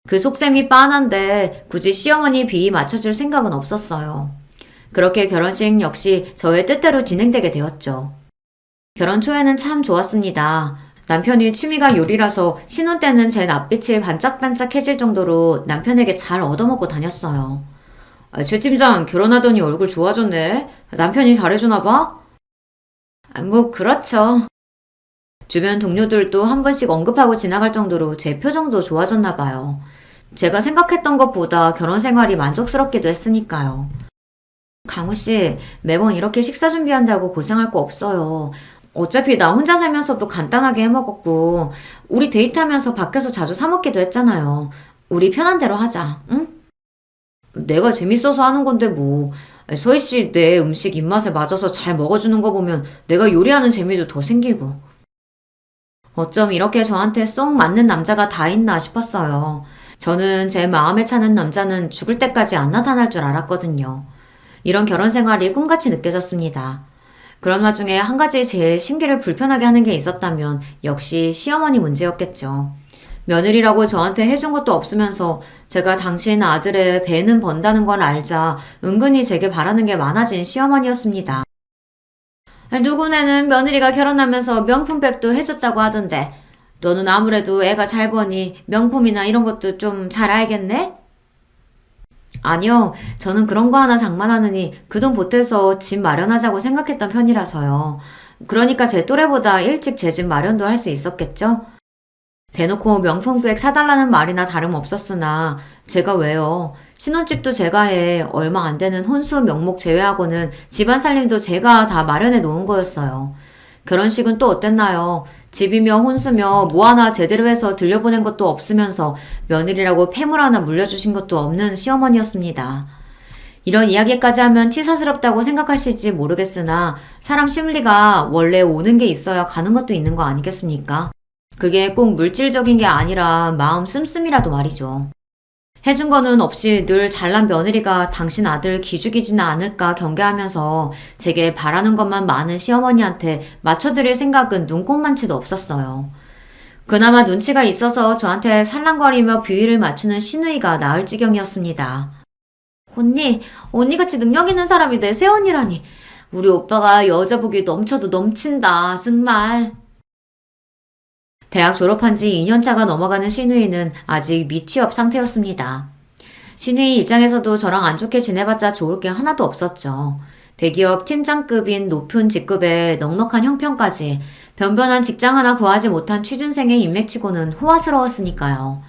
그 속셈이 빤한데 굳이 시어머니 비위 맞춰줄 생각은 없었어요. 그렇게 결혼식 역시 저의 뜻대로 진행되게 되었죠. 결혼 초에는 참 좋았습니다. 남편이 취미가 요리라서 신혼 때는 제 낯빛이 반짝반짝해질 정도로 남편에게 잘 얻어먹고 다녔어요. 최 팀장 결혼하더니 얼굴 좋아졌네. 남편이 잘해주나 봐? 뭐 그렇죠. 주변 동료들도 한 번씩 언급하고 지나갈 정도로 제 표정도 좋아졌나 봐요. 제가 생각했던 것보다 결혼 생활이 만족스럽기도 했으니까요. 강우씨, 매번 이렇게 식사 준비한다고 고생할 거 없어요. 어차피 나 혼자 살면서도 간단하게 해먹었고 우리 데이트하면서 밖에서 자주 사 먹기도 했잖아요. 우리 편한 대로 하자, 응? 내가 재밌어서 하는 건데 뭐. 서희씨 내 음식 입맛에 맞아서 잘 먹어주는 거 보면 내가 요리하는 재미도 더 생기고. 어쩜 이렇게 저한테 쏙 맞는 남자가 다 있나 싶었어요. 저는 제 마음에 차는 남자는 죽을 때까지 안 나타날 줄 알았거든요. 이런 결혼 생활이 꿈같이 느껴졌습니다. 그런 와중에 한 가지 제 심기를 불편하게 하는 게 있었다면 역시 시어머니 문제였겠죠. 며느리라고 저한테 해준 것도 없으면서 제가 당신 아들의 배는 번다는 걸 알자 은근히 제게 바라는 게 많아진 시어머니였습니다. 누구네는 며느리가 결혼하면서 명품백도 해줬다고 하던데 너는 아무래도 애가 잘 버니 명품이나 이런 것도 좀 잘 알겠네? 아니요. 저는 그런 거 하나 장만하느니 그 돈 보태서 집 마련하자고 생각했던 편이라서요. 그러니까 제 또래보다 일찍 제 집 마련도 할 수 있었겠죠? 대놓고 명품백 사달라는 말이나 다름없었으나 제가 왜요? 신혼집도 제가 해 얼마 안 되는 혼수 명목 제외하고는 집안 살림도 제가 다 마련해 놓은 거였어요. 결혼식은 또 어땠나요? 집이며 혼수며 뭐 하나 제대로 해서 들려보낸 것도 없으면서 며느리라고 폐물 하나 물려주신 것도 없는 시어머니였습니다. 이런 이야기까지 하면 치사스럽다고 생각하실지 모르겠으나 사람 심리가 원래 오는 게 있어야 가는 것도 있는 거 아니겠습니까? 그게 꼭 물질적인 게 아니라 마음 씀씀이라도 말이죠. 해준 거는 없이 늘 잘난 며느리가 당신 아들 기죽이지는 않을까 경계하면서 제게 바라는 것만 많은 시어머니한테 맞춰드릴 생각은 눈꼽만치도 없었어요. 그나마 눈치가 있어서 저한테 살랑거리며 비위를 맞추는 시누이가 나을 지경이었습니다. 언니같이 능력 있는 사람이 내 새언니라니. 우리 오빠가 여자복이 넘쳐도 넘친다, 정말. 대학 졸업한 지 2년차가 넘어가는 시누이는 아직 미취업 상태였습니다. 시누이 입장에서도 저랑 안 좋게 지내봤자 좋을 게 하나도 없었죠. 대기업 팀장급인 높은 직급에 넉넉한 형편까지 변변한 직장 하나 구하지 못한 취준생의 인맥치고는 호화스러웠으니까요.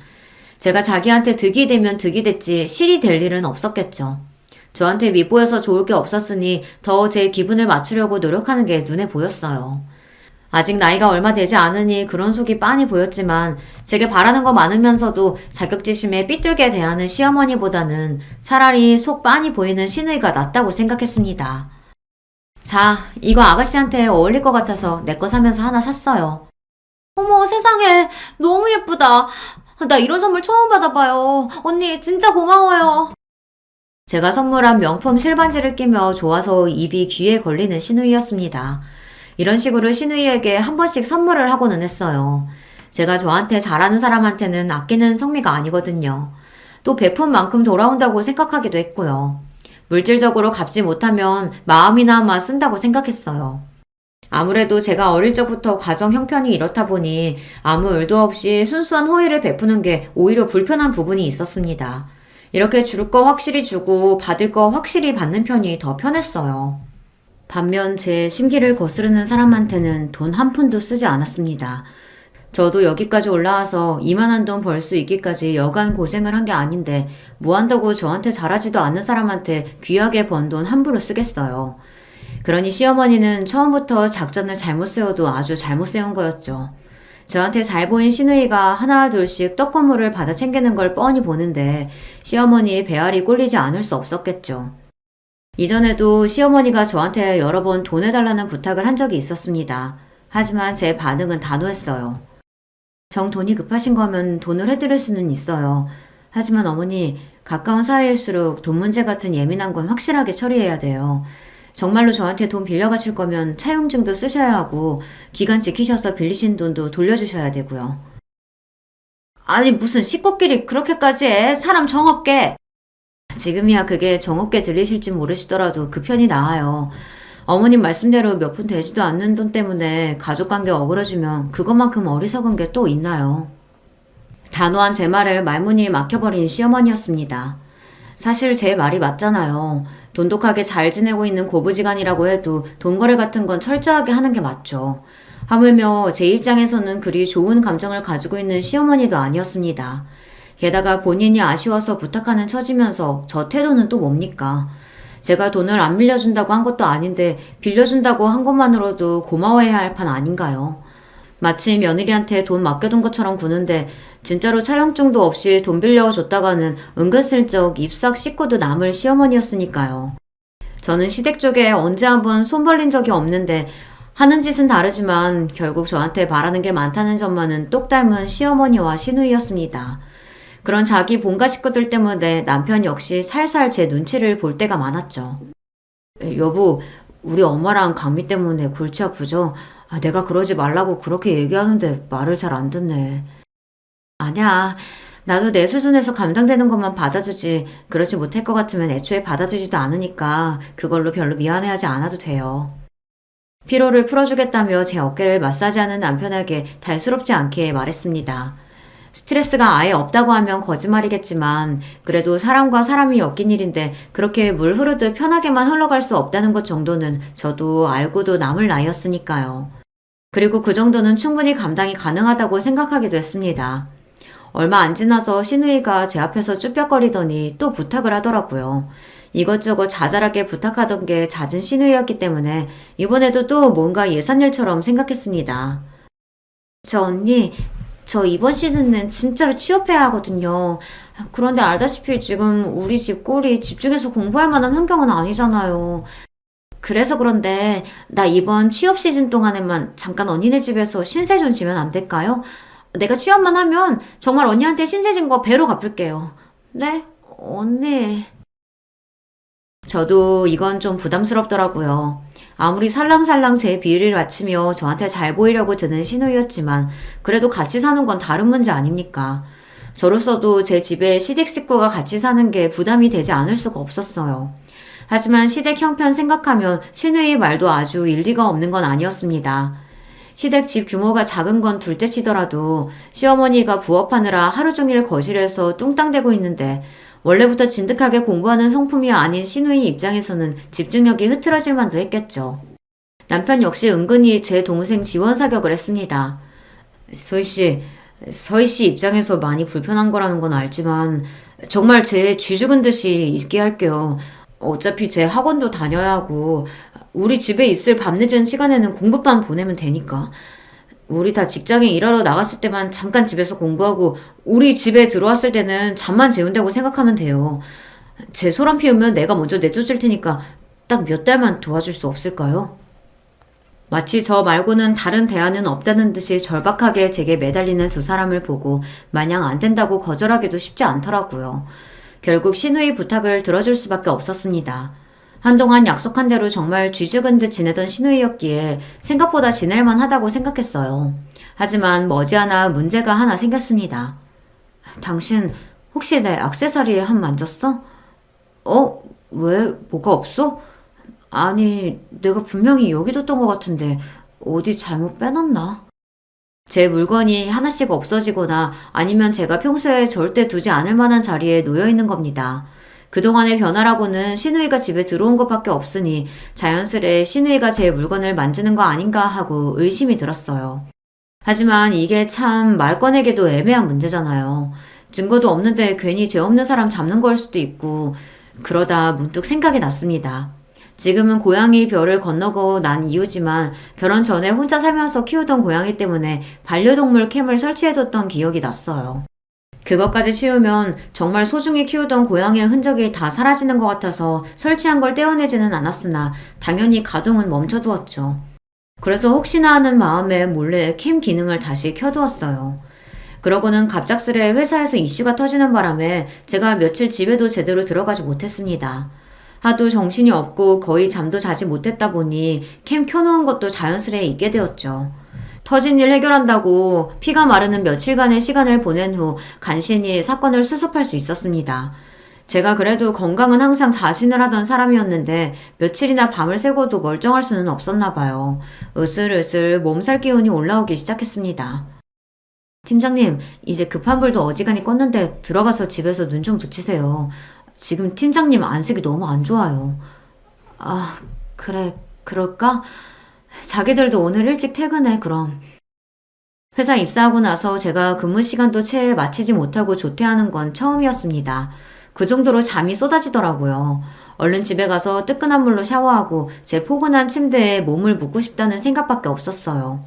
제가 자기한테 득이 되면 득이 됐지 실이 될 일은 없었겠죠. 저한테 밉보여서 좋을 게 없었으니 더 제 기분을 맞추려고 노력하는 게 눈에 보였어요. 아직 나이가 얼마 되지 않으니 그런 속이 빤히 보였지만 제게 바라는 거 많으면서도 자격지심에 삐뚤게 대하는 시어머니보다는 차라리 속 빤히 보이는 시누이가 낫다고 생각했습니다. 자, 이거 아가씨한테 어울릴 것 같아서 내 거 사면서 하나 샀어요. 어머, 세상에, 너무 예쁘다. 나 이런 선물 처음 받아봐요. 언니, 진짜 고마워요. 제가 선물한 명품 실반지를 끼며 좋아서 입이 귀에 걸리는 시누이였습니다. 이런 식으로 시누이에게 한 번씩 선물을 하고는 했어요. 제가 저한테 잘하는 사람한테는 아끼는 성미가 아니거든요. 또 베푼 만큼 돌아온다고 생각하기도 했고요. 물질적으로 갚지 못하면 마음이나마 쓴다고 생각했어요. 아무래도 제가 어릴 적부터 가정 형편이 이렇다 보니 아무 의도 없이 순수한 호의를 베푸는 게 오히려 불편한 부분이 있었습니다. 이렇게 줄 거 확실히 주고 받을 거 확실히 받는 편이 더 편했어요. 반면 제 심기를 거스르는 사람한테는 돈 한 푼도 쓰지 않았습니다. 저도 여기까지 올라와서 이만한 돈 벌 수 있기까지 여간 고생을 한 게 아닌데 뭐 한다고 저한테 잘하지도 않는 사람한테 귀하게 번 돈 함부로 쓰겠어요. 그러니 시어머니는 처음부터 작전을 잘못 세워도 아주 잘못 세운 거였죠. 저한테 잘 보인 시누이가 하나 둘씩 떡고물을 받아 챙기는 걸 뻔히 보는데 시어머니의 배알이 꼴리지 않을 수 없었겠죠. 이전에도 시어머니가 저한테 여러 번 돈 해달라는 부탁을 한 적이 있었습니다. 하지만 제 반응은 단호했어요. 정 돈이 급하신 거면 돈을 해드릴 수는 있어요. 하지만 어머니, 가까운 사이일수록 돈 문제 같은 예민한 건 확실하게 처리해야 돼요. 정말로 저한테 돈 빌려가실 거면 차용증도 쓰셔야 하고 기간 지키셔서 빌리신 돈도 돌려주셔야 되고요. 아니 무슨 식구끼리 그렇게까지 해? 사람 정없게. 지금이야 그게 정없게 들리실지 모르시더라도 그 편이 나아요. 어머님 말씀대로 몇 푼 되지도 않는 돈 때문에 가족관계 어그러지면 그것만큼 어리석은 게 또 있나요? 단호한 제 말에 말문이 막혀버린 시어머니였습니다. 사실 제 말이 맞잖아요. 돈독하게 잘 지내고 있는 고부지간이라고 해도 돈거래 같은 건 철저하게 하는 게 맞죠. 하물며 제 입장에서는 그리 좋은 감정을 가지고 있는 시어머니도 아니었습니다. 게다가 본인이 아쉬워서 부탁하는 처지면서 저 태도는 또 뭡니까? 제가 돈을 안 빌려준다고 한 것도 아닌데 빌려준다고 한 것만으로도 고마워해야 할 판 아닌가요? 마치 며느리한테 돈 맡겨둔 것처럼 구는데 진짜로 차용증도 없이 돈 빌려줬다가는 은근슬쩍 입 싹 씻고도 남을 시어머니였으니까요. 저는 시댁 쪽에 언제 한번 손 벌린 적이 없는데 하는 짓은 다르지만 결국 저한테 바라는 게 많다는 점만은 똑 닮은 시어머니와 시누이였습니다. 그런 자기 본가 식구들 때문에 남편 역시 살살 제 눈치를 볼 때가 많았죠. 여보, 우리 엄마랑 강미 때문에 골치 아프죠? 내가 그러지 말라고 그렇게 얘기하는데 말을 잘 안 듣네. 아니야. 나도 내 수준에서 감당되는 것만 받아주지 그러지 못할 것 같으면 애초에 받아주지도 않으니까 그걸로 별로 미안해하지 않아도 돼요. 피로를 풀어주겠다며 제 어깨를 마사지하는 남편에게 달스럽지 않게 말했습니다. 스트레스가 아예 없다고 하면 거짓말이겠지만 그래도 사람과 사람이 엮인 일인데 그렇게 물 흐르듯 편하게만 흘러갈 수 없다는 것 정도는 저도 알고도 남을 나이였으니까요. 그리고 그 정도는 충분히 감당이 가능하다고 생각하기도 했습니다. 얼마 안 지나서 시누이가 제 앞에서 쭈뼛거리더니 또 부탁을 하더라고요. 이것저것 자잘하게 부탁하던 게 잦은 시누이였기 때문에 이번에도 또 뭔가 예산일처럼 생각했습니다. 저 언니, 저 이번 시즌은 진짜로 취업해야 하거든요. 그런데 알다시피 지금 우리 집 꼴이 집중해서 공부할 만한 환경은 아니잖아요. 그래서 그런데 나 이번 취업 시즌 동안에만 잠깐 언니네 집에서 신세 좀 지면 안 될까요? 내가 취업만 하면 정말 언니한테 신세 진 거 배로 갚을게요. 네? 언니. 저도 이건 좀 부담스럽더라고요. 아무리 살랑살랑 제 비위를 맞추며 저한테 잘 보이려고 드는 신호였지만 그래도 같이 사는 건 다른 문제 아닙니까? 저로서도 제 집에 시댁 식구가 같이 사는 게 부담이 되지 않을 수가 없었어요. 하지만 시댁 형편 생각하면 신우의 말도 아주 일리가 없는 건 아니었습니다. 시댁 집 규모가 작은 건 둘째 치더라도 시어머니가 부업하느라 하루 종일 거실에서 뚱땅대고 있는데 원래부터 진득하게 공부하는 성품이 아닌 시누이 입장에서는 집중력이 흐트러질 만도 했겠죠. 남편 역시 은근히 제 동생 지원 사격을 했습니다. 서희 씨 입장에서 많이 불편한 거라는 건 알지만 정말 제 쥐 죽은 듯이 있게 할게요. 어차피 제 학원도 다녀야 하고 우리 집에 있을 밤늦은 시간에는 공부만 보내면 되니까. 우리 다 직장에 일하러 나갔을 때만 잠깐 집에서 공부하고 우리 집에 들어왔을 때는 잠만 재운다고 생각하면 돼요. 제 소란 피우면 내가 먼저 내쫓을 테니까 딱 몇 달만 도와줄 수 없을까요? 마치 저 말고는 다른 대안은 없다는 듯이 절박하게 제게 매달리는 두 사람을 보고 마냥 안 된다고 거절하기도 쉽지 않더라고요. 결국 신우의 부탁을 들어줄 수밖에 없었습니다. 한동안 약속한 대로 정말 쥐죽은 듯 지내던 신우이였기에 생각보다 지낼만 하다고 생각했어요. 하지만 머지않아 문제가 하나 생겼습니다. 당신 혹시 내 액세서리에 한 만졌어? 왜? 뭐가 없어? 아니, 내가 분명히 여기 뒀던 것 같은데 어디 잘못 빼놨나? 제 물건이 하나씩 없어지거나 아니면 제가 평소에 절대 두지 않을 만한 자리에 놓여 있는 겁니다. 그동안의 변화라고는 신우이가 집에 들어온 것밖에 없으니 자연스레 신우이가 제 물건을 만지는 거 아닌가 하고 의심이 들었어요. 하지만 이게 참 말 꺼내기도 애매한 문제잖아요. 증거도 없는데 괜히 죄 없는 사람 잡는 걸 수도 있고 그러다 문득 생각이 났습니다. 지금은 고양이 별을 건너고 난 이유지만 결혼 전에 혼자 살면서 키우던 고양이 때문에 반려동물 캠을 설치해뒀던 기억이 났어요. 그것까지 치우면 정말 소중히 키우던 고양이의 흔적이 다 사라지는 것 같아서 설치한 걸 떼어내지는 않았으나 당연히 가동은 멈춰두었죠. 그래서 혹시나 하는 마음에 몰래 캠 기능을 다시 켜두었어요. 그러고는 갑작스레 회사에서 이슈가 터지는 바람에 제가 며칠 집에도 제대로 들어가지 못했습니다. 하도 정신이 없고 거의 잠도 자지 못했다 보니 캠 켜놓은 것도 자연스레 잊게 되었죠. 터진 일 해결한다고 피가 마르는 며칠간의 시간을 보낸 후 간신히 사건을 수습할 수 있었습니다. 제가 그래도 건강은 항상 자신을 하던 사람이었는데 며칠이나 밤을 새고도 멀쩡할 수는 없었나 봐요. 으슬으슬 몸살 기운이 올라오기 시작했습니다. 팀장님, 이제 급한 불도 어지간히 껐는데 들어가서 집에서 눈 좀 붙이세요. 지금 팀장님 안색이 너무 안 좋아요. 아, 그래, 그럴까? 자기들도 오늘 일찍 퇴근해, 그럼. 회사 입사하고 나서 제가 근무 시간도 채 마치지 못하고 조퇴하는 건 처음이었습니다. 그 정도로 잠이 쏟아지더라고요. 얼른 집에 가서 뜨끈한 물로 샤워하고 제 포근한 침대에 몸을 묻고 싶다는 생각밖에 없었어요.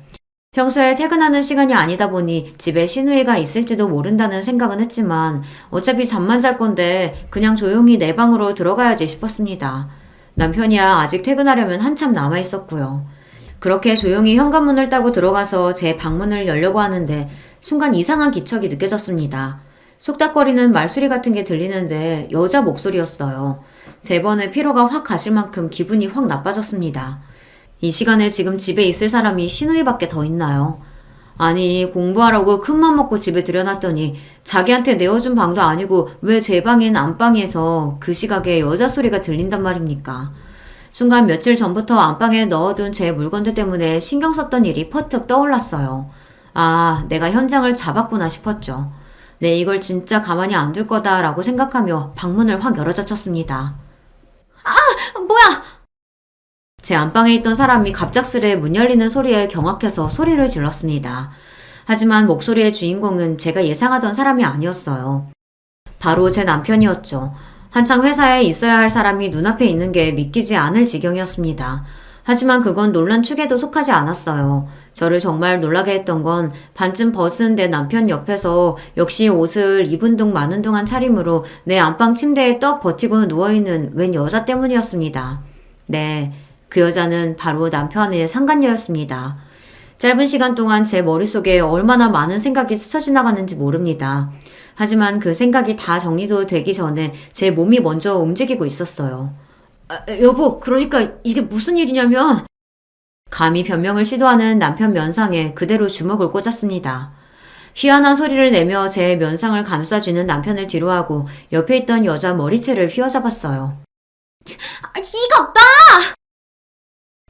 평소에 퇴근하는 시간이 아니다 보니 집에 시누이가 있을지도 모른다는 생각은 했지만 어차피 잠만 잘 건데 그냥 조용히 내 방으로 들어가야지 싶었습니다. 남편이야 아직 퇴근하려면 한참 남아 있었고요. 그렇게 조용히 현관문을 따고 들어가서 제 방문을 열려고 하는데 순간 이상한 기척이 느껴졌습니다. 속닥거리는 말소리 같은 게 들리는데 여자 목소리였어요. 대번에 피로가 확 가실 만큼 기분이 확 나빠졌습니다. 이 시간에 지금 집에 있을 사람이 시누이밖에 더 있나요? 아니, 공부하라고 큰맘 먹고 집에 들여놨더니 자기한테 내어준 방도 아니고 왜 제 방인 안방에서 그 시각에 여자 소리가 들린단 말입니까? 순간 며칠 전부터 안방에 넣어둔 제 물건들 때문에 신경 썼던 일이 퍼뜩 떠올랐어요. 아, 내가 현장을 잡았구나 싶었죠. 네, 이걸 진짜 가만히 안 둘 거다라고 생각하며 방문을 확 열어젖혔습니다. 뭐야! 제 안방에 있던 사람이 갑작스레 문 열리는 소리에 경악해서 소리를 질렀습니다. 하지만 목소리의 주인공은 제가 예상하던 사람이 아니었어요. 바로 제 남편이었죠. 한창 회사에 있어야 할 사람이 눈앞에 있는 게 믿기지 않을 지경이었습니다. 하지만 그건 놀란 축에도 속하지 않았어요. 저를 정말 놀라게 했던 건 반쯤 벗은 내 남편 옆에서 역시 옷을 입은 둥 마는 둥한 차림으로 내 안방 침대에 떡 버티고 누워있는 웬 여자 때문이었습니다. 네, 그 여자는 바로 남편의 상간녀였습니다. 짧은 시간 동안 제 머릿속에 얼마나 많은 생각이 스쳐 지나갔는지 모릅니다. 하지만 그 생각이 다 정리도 되기 전에 제 몸이 먼저 움직이고 있었어요. 여보, 그러니까 이게 무슨 일이냐면 감히 변명을 시도하는 남편 면상에 그대로 주먹을 꽂았습니다. 희한한 소리를 내며 제 면상을 감싸주는 남편을 뒤로하고 옆에 있던 여자 머리채를 휘어잡았어요. 이가 없다!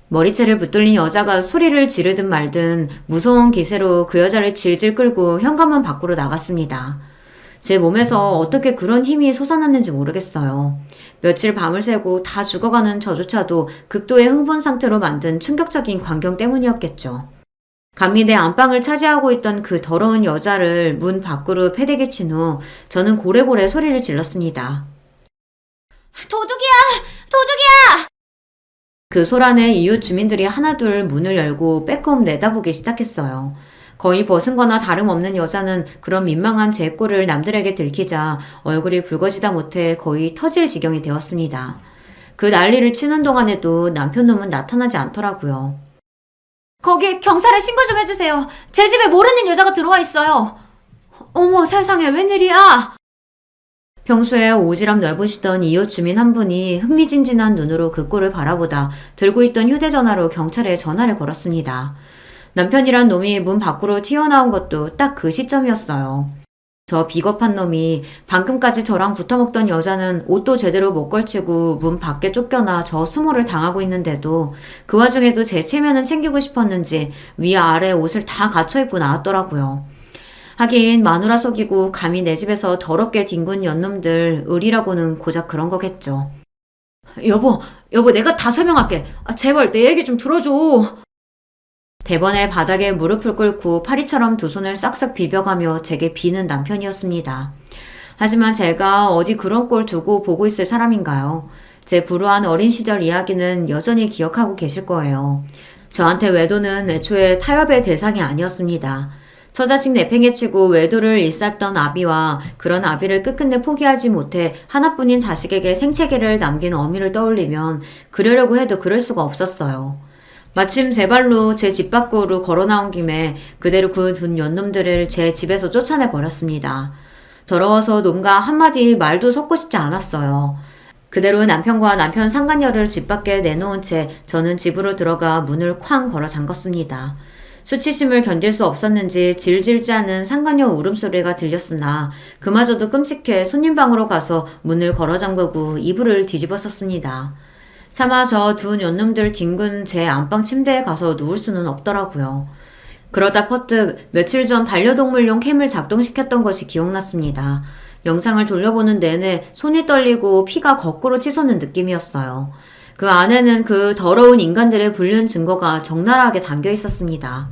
머리채를 붙들린 여자가 소리를 지르든 말든 무서운 기세로 그 여자를 질질 끌고 현관문 밖으로 나갔습니다. 제 몸에서 어떻게 그런 힘이 솟아났는지 모르겠어요. 며칠 밤을 새고 다 죽어가는 저조차도 극도의 흥분 상태로 만든 충격적인 광경 때문이었겠죠. 감히 내 안방을 차지하고 있던 그 더러운 여자를 문 밖으로 패대기 친 후 저는 고래고래 소리를 질렀습니다. 도둑이야! 도둑이야! 그 소란에 이웃 주민들이 하나둘 문을 열고 빼꼼 내다보기 시작했어요. 거의 벗은 거나 다름없는 여자는 그런 민망한 제 꼴을 남들에게 들키자 얼굴이 붉어지다 못해 거의 터질 지경이 되었습니다. 그 난리를 치는 동안에도 남편놈은 나타나지 않더라고요. 거기 경찰에 신고 좀 해주세요. 제 집에 모르는 여자가 들어와 있어요. 어머 세상에 웬일이야. 평소에 오지랖 넓으시던 이웃 주민 한 분이 흥미진진한 눈으로 그 꼴을 바라보다 들고 있던 휴대전화로 경찰에 전화를 걸었습니다. 남편이란 놈이 문 밖으로 튀어나온 것도 딱 그 시점이었어요. 저 비겁한 놈이 방금까지 저랑 붙어먹던 여자는 옷도 제대로 못 걸치고 문 밖에 쫓겨나 저 수모를 당하고 있는데도 그 와중에도 제 체면은 챙기고 싶었는지 위아래 옷을 다 갖춰 입고 나왔더라고요. 하긴 마누라 속이고 감히 내 집에서 더럽게 뒹군 연놈들 의리라고는 고작 그런 거겠죠. 여보 내가 다 설명할게. 제발 내 얘기 좀 들어줘. 대번에 바닥에 무릎을 꿇고 파리처럼 두 손을 싹싹 비벼가며 제게 비는 남편이었습니다. 하지만 제가 어디 그런 꼴 두고 보고 있을 사람인가요? 제 불우한 어린 시절 이야기는 여전히 기억하고 계실 거예요. 저한테 외도는 애초에 타협의 대상이 아니었습니다. 처자식 내팽개치고 외도를 일삼던 아비와 그런 아비를 끝끝내 포기하지 못해 하나뿐인 자식에게 생채계를 남긴 어미를 떠올리면 그러려고 해도 그럴 수가 없었어요. 마침 제 발로 제 집 밖으로 걸어 나온 김에 그대로 그 둔 연놈들을 제 집에서 쫓아내 버렸습니다. 더러워서 놈과 한마디 말도 섞고 싶지 않았어요. 그대로 남편과 남편 상간녀를 집 밖에 내놓은 채 저는 집으로 들어가 문을 쾅 걸어 잠갔습니다. 수치심을 견딜 수 없었는지 질질 짜는 상간녀 울음소리가 들렸으나 그마저도 끔찍해 손님방으로 가서 문을 걸어 잠그고 이불을 뒤집어 썼습니다. 차마 저 두 연놈들 뒹군 제 안방 침대에 가서 누울 수는 없더라고요. 그러다 퍼뜩 며칠 전 반려동물용 캠을 작동시켰던 것이 기억났습니다. 영상을 돌려보는 내내 손이 떨리고 피가 거꾸로 치솟는 느낌이었어요. 그 안에는 그 더러운 인간들의 불륜 증거가 적나라하게 담겨 있었습니다.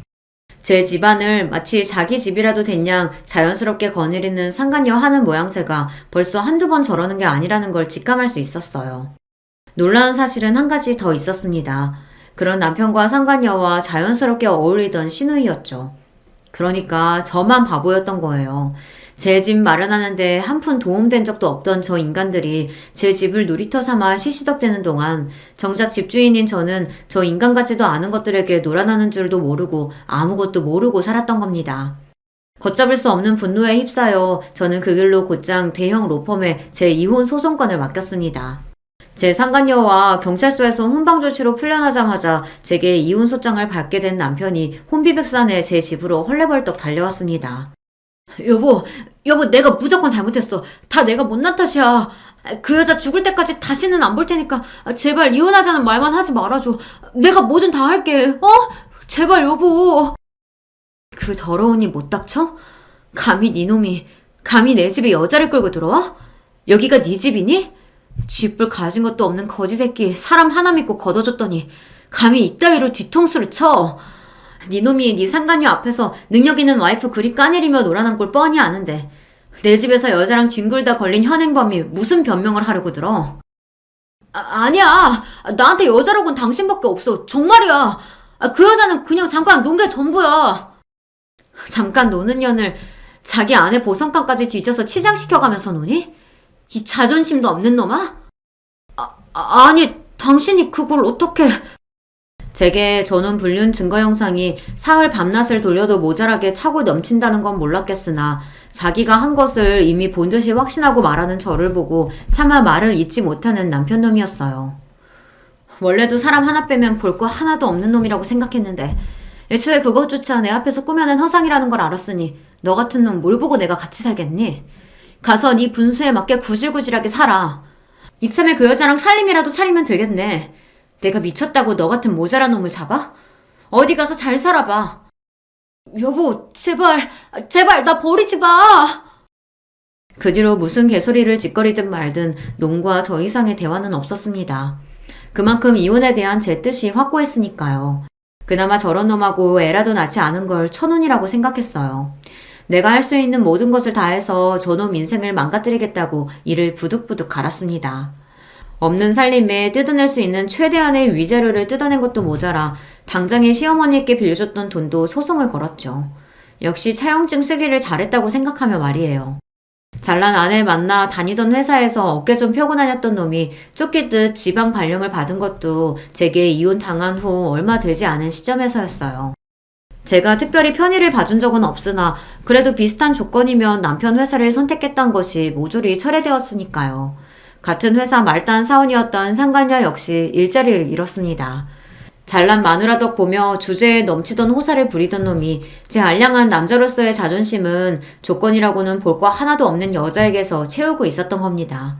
제 집안을 마치 자기 집이라도 된양 자연스럽게 거느리는 상간녀 하는 모양새가 벌써 한두 번 저러는 게 아니라는 걸 직감할 수 있었어요. 놀라운 사실은 한 가지 더 있었습니다. 그런 남편과 상간녀와 자연스럽게 어울리던 시누이였죠. 그러니까 저만 바보였던 거예요. 제 집 마련하는데 한 푼 도움된 적도 없던 저 인간들이 제 집을 놀이터 삼아 시시덕대는 동안 정작 집주인인 저는 저 인간 같지도 않은 것들에게 놀아나는 줄도 모르고 아무것도 모르고 살았던 겁니다. 걷잡을 수 없는 분노에 휩싸여 저는 그 길로 곧장 대형 로펌에 제 이혼 소송권을 맡겼습니다. 제 상간녀와 경찰서에서 훈방조치로 풀려나자마자 제게 이혼소장을 받게 된 남편이 혼비백산에 제 집으로 헐레벌떡 달려왔습니다. 여보 내가 무조건 잘못했어. 다 내가 못난 탓이야. 그 여자 죽을 때까지 다시는 안 볼 테니까 제발 이혼하자는 말만 하지 말아줘. 내가 뭐든 다 할게. 제발 여보. 그 더러우니 못 닥쳐? 감히 네 내 집에 여자를 끌고 들어와? 여기가 네 집이니? 쥐뿔 가진 것도 없는 거지 새끼 사람 하나 믿고 걷어줬더니 감히 이따위로 뒤통수를 쳐. 네 놈이 네 상간녀 앞에서 능력 있는 와이프 그리 까내리며 놀아난 꼴 뻔히 아는데 내 집에서 여자랑 뒹굴다 걸린 현행범이 무슨 변명을 하려고 들어. 아니야. 나한테 여자라고는 당신밖에 없어. 정말이야. 그 여자는 그냥 잠깐 논 게 전부야. 잠깐 노는 년을 자기 아내 보성감까지 뒤져서 치장시켜가면서 노니? 이 자존심도 없는 놈아? 아니, 당신이 그걸 어떻게... 제게 전원 불륜 증거 영상이 사흘 밤낮을 돌려도 모자라게 차고 넘친다는 건 몰랐겠으나 자기가 한 것을 이미 본 듯이 확신하고 말하는 저를 보고 차마 말을 잇지 못하는 남편 놈이었어요. 원래도 사람 하나 빼면 볼 거 하나도 없는 놈이라고 생각했는데 애초에 그것조차 내 앞에서 꾸며낸 허상이라는 걸 알았으니 너 같은 놈 뭘 보고 내가 같이 살겠니? 가서 네 분수에 맞게 구질구질하게 살아. 이참에 그 여자랑 살림이라도 차리면 되겠네. 내가 미쳤다고 너 같은 모자란 놈을 잡아? 어디 가서 잘 살아봐. 여보, 제발 나 버리지 마. 그 뒤로 무슨 개소리를 짓거리든 말든 놈과 더 이상의 대화는 없었습니다. 그만큼 이혼에 대한 제 뜻이 확고했으니까요. 그나마 저런 놈하고 애라도 낳지 않은 걸 천운이라고 생각했어요. 내가 할 수 있는 모든 것을 다해서 저놈 인생을 망가뜨리겠다고 이를 부득부득 갈았습니다. 없는 살림에 뜯어낼 수 있는 최대한의 위자료를 뜯어낸 것도 모자라 당장에 시어머니께 빌려줬던 돈도 소송을 걸었죠. 역시 차용증 쓰기를 잘했다고 생각하며 말이에요. 잘난 아내 만나 다니던 회사에서 어깨 좀 펴고 다녔던 놈이 쫓기듯 지방 발령을 받은 것도 제게 이혼 당한 후 얼마 되지 않은 시점에서였어요. 제가 특별히 편의를 봐준 적은 없으나 그래도 비슷한 조건이면 남편 회사를 선택했던 것이 모조리 철회되었으니까요. 같은 회사 말단 사원이었던 상간녀 역시 일자리를 잃었습니다. 잘난 마누라 덕 보며 주제에 넘치던 호사를 부리던 놈이 제 알량한 남자로서의 자존심은 조건이라고는 볼 거 하나도 없는 여자에게서 채우고 있었던 겁니다.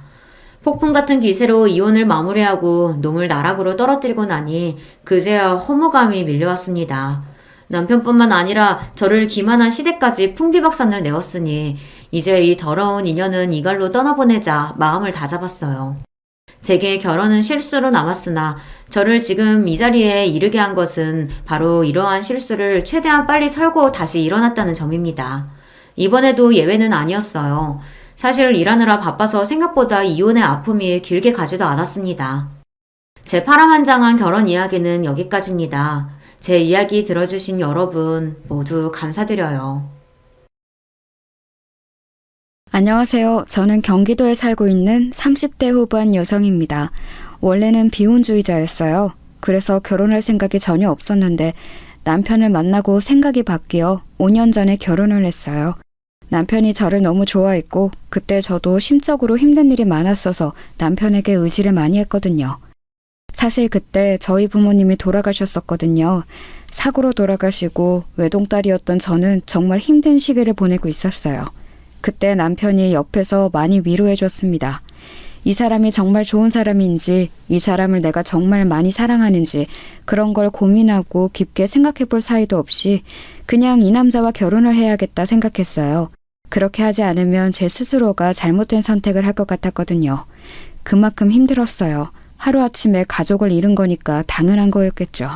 폭풍 같은 기세로 이혼을 마무리하고 놈을 나락으로 떨어뜨리고 나니 그제야 허무감이 밀려왔습니다. 남편뿐만 아니라 저를 기만한 시댁까지 풍비박산을 내었으니 이제 이 더러운 인연은 이갈로 떠나보내자 마음을 다잡았어요. 제게 결혼은 실수로 남았으나 저를 지금 이 자리에 이르게 한 것은 바로 이러한 실수를 최대한 빨리 털고 다시 일어났다는 점입니다. 이번에도 예외는 아니었어요. 사실 일하느라 바빠서 생각보다 이혼의 아픔이 길게 가지도 않았습니다. 제 파란만장한 결혼 이야기는 여기까지입니다. 제 이야기 들어주신 여러분 모두 감사드려요. 안녕하세요. 저는 경기도에 살고 있는 30대 후반 여성입니다. 원래는 비혼주의자였어요. 그래서 결혼할 생각이 전혀 없었는데 남편을 만나고 생각이 바뀌어 5년 전에 결혼을 했어요. 남편이 저를 너무 좋아했고 그때 저도 심적으로 힘든 일이 많았어서 남편에게 의지를 많이 했거든요. 사실 그때 저희 부모님이 돌아가셨었거든요. 사고로 돌아가시고 외동딸이었던 저는 정말 힘든 시기를 보내고 있었어요. 그때 남편이 옆에서 많이 위로해줬습니다. 이 사람이 정말 좋은 사람인지, 이 사람을 내가 정말 많이 사랑하는지 그런 걸 고민하고 깊게 생각해 볼 사이도 없이 그냥 이 남자와 결혼을 해야겠다 생각했어요. 그렇게 하지 않으면 제 스스로가 잘못된 선택을 할 것 같았거든요. 그만큼 힘들었어요. 하루아침에 가족을 잃은 거니까 당연한 거였겠죠.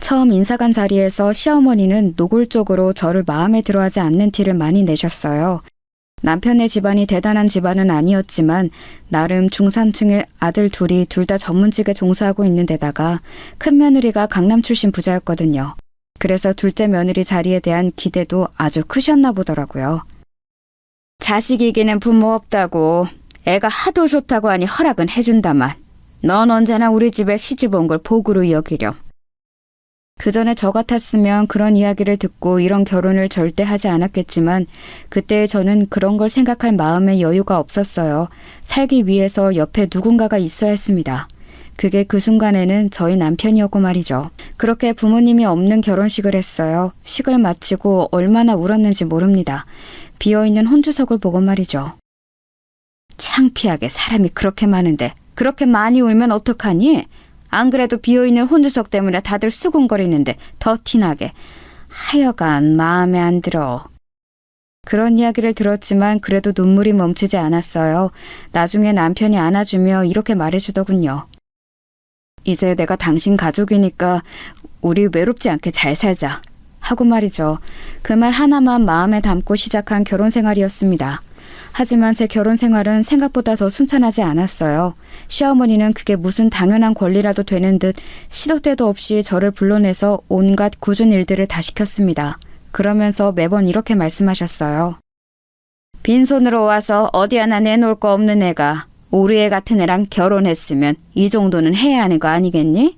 처음 인사관 자리에서 시어머니는 노골적으로 저를 마음에 들어하지 않는 티를 많이 내셨어요. 남편의 집안이 대단한 집안은 아니었지만 나름 중산층의 아들 둘이 둘 다 전문직에 종사하고 있는 데다가 큰 며느리가 강남 출신 부자였거든요. 그래서 둘째 며느리 자리에 대한 기대도 아주 크셨나 보더라고요. 자식이기는 부모 없다고 애가 하도 좋다고 하니 허락은 해준다만 넌 언제나 우리 집에 시집 온 걸 복으로 여기렴. 그 전에 저 같았으면 그런 이야기를 듣고 이런 결혼을 절대 하지 않았겠지만 그때 저는 그런 걸 생각할 마음의 여유가 없었어요. 살기 위해서 옆에 누군가가 있어야 했습니다. 그게 그 순간에는 저희 남편이었고 말이죠. 그렇게 부모님이 없는 결혼식을 했어요. 식을 마치고 얼마나 울었는지 모릅니다. 비어있는 혼주석을 보고 말이죠. 창피하게 사람이 그렇게 많은데 그렇게 많이 울면 어떡하니? 안 그래도 비어있는 혼주석 때문에 다들 수군거리는데 더 티나게. 하여간 마음에 안 들어. 그런 이야기를 들었지만 그래도 눈물이 멈추지 않았어요. 나중에 남편이 안아주며 이렇게 말해주더군요. 이제 내가 당신 가족이니까 우리 외롭지 않게 잘 살자. 하고 말이죠. 그 말 하나만 마음에 담고 시작한 결혼 생활이었습니다. 하지만 제 결혼 생활은 생각보다 더 순탄하지 않았어요. 시어머니는 그게 무슨 당연한 권리라도 되는 듯 시도 때도 없이 저를 불러내서 온갖 굳은 일들을 다 시켰습니다. 그러면서 매번 이렇게 말씀하셨어요. 빈손으로 와서 어디 하나 내놓을 거 없는 애가 우리 애 같은 애랑 결혼했으면 이 정도는 해야 하는 거 아니겠니?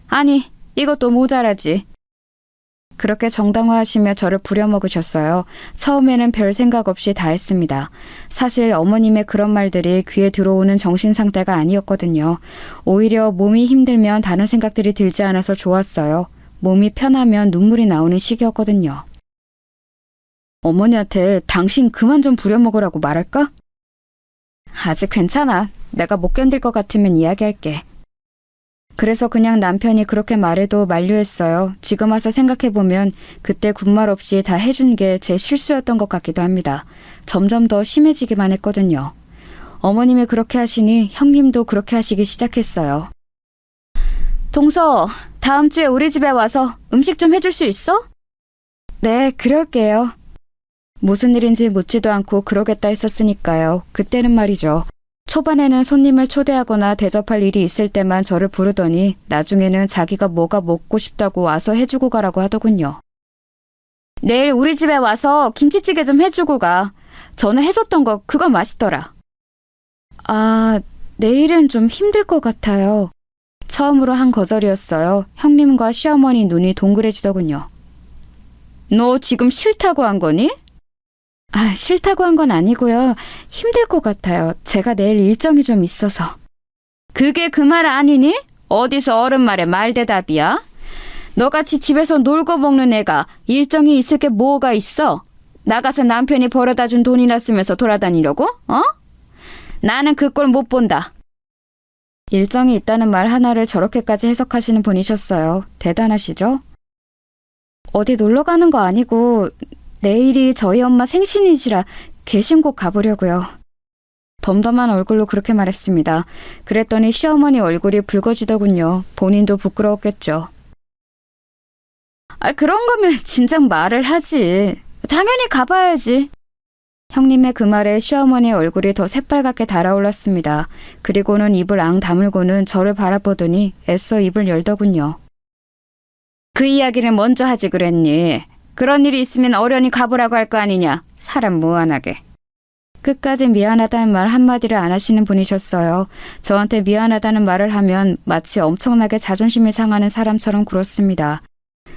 아니, 이것도 모자라지. 그렇게 정당화하시며 저를 부려먹으셨어요. 처음에는 별 생각 없이 다 했습니다. 사실 어머님의 그런 말들이 귀에 들어오는 정신 상태가 아니었거든요. 오히려 몸이 힘들면 다른 생각들이 들지 않아서 좋았어요. 몸이 편하면 눈물이 나오는 시기였거든요. 어머니한테 당신 그만 좀 부려먹으라고 말할까? 아직 괜찮아. 내가 못 견딜 것 같으면 이야기할게. 그래서 그냥 남편이 그렇게 말해도 만류했어요. 지금 와서 생각해보면 그때 군말 없이 다 해준 게 제 실수였던 것 같기도 합니다. 점점 더 심해지기만 했거든요. 어머님이 그렇게 하시니 형님도 그렇게 하시기 시작했어요. 동서, 다음 주에 우리 집에 와서 음식 좀 해줄 수 있어? 네, 그럴게요. 무슨 일인지 묻지도 않고 그러겠다 했었으니까요. 그때는 말이죠. 초반에는 손님을 초대하거나 대접할 일이 있을 때만 저를 부르더니 나중에는 자기가 뭐가 먹고 싶다고 와서 해주고 가라고 하더군요. 내일 우리 집에 와서 김치찌개 좀 해주고 가. 전에 해줬던 거 그거 맛있더라. 아, 내일은 좀 힘들 것 같아요. 처음으로 한 거절이었어요. 형님과 시어머니 눈이 동그래지더군요. 너 지금 싫다고 한 거니? 아, 싫다고 한 건 아니고요. 힘들 것 같아요. 제가 내일 일정이 좀 있어서. 그게 그 말 아니니? 어디서 어른 말에 말대답이야? 너같이 집에서 놀고 먹는 애가 일정이 있을 게 뭐가 있어? 나가서 남편이 벌어다 준 돈이나 쓰면서 돌아다니려고? 어? 나는 그 꼴 못 본다. 일정이 있다는 말 하나를 저렇게까지 해석하시는 분이셨어요. 대단하시죠? 어디 놀러 가는 거 아니고 내일이 저희 엄마 생신이시라 계신곳 가보려고요. 덤덤한 얼굴로 그렇게 말했습니다. 그랬더니 시어머니 얼굴이 붉어지더군요. 본인도 부끄러웠겠죠. 아, 그런 거면 진작 말을 하지. 당연히 가봐야지. 형님의 그 말에 시어머니의 얼굴이 더 새빨갛게 달아올랐습니다. 그리고는 입을 앙 다물고는 저를 바라보더니 애써 입을 열더군요. 그 이야기를 먼저 하지 그랬니? 그런 일이 있으면 어련히 가보라고 할 거 아니냐. 사람 무안하게. 끝까지 미안하다는 말 한마디를 안 하시는 분이셨어요. 저한테 미안하다는 말을 하면 마치 엄청나게 자존심이 상하는 사람처럼 굴었습니다.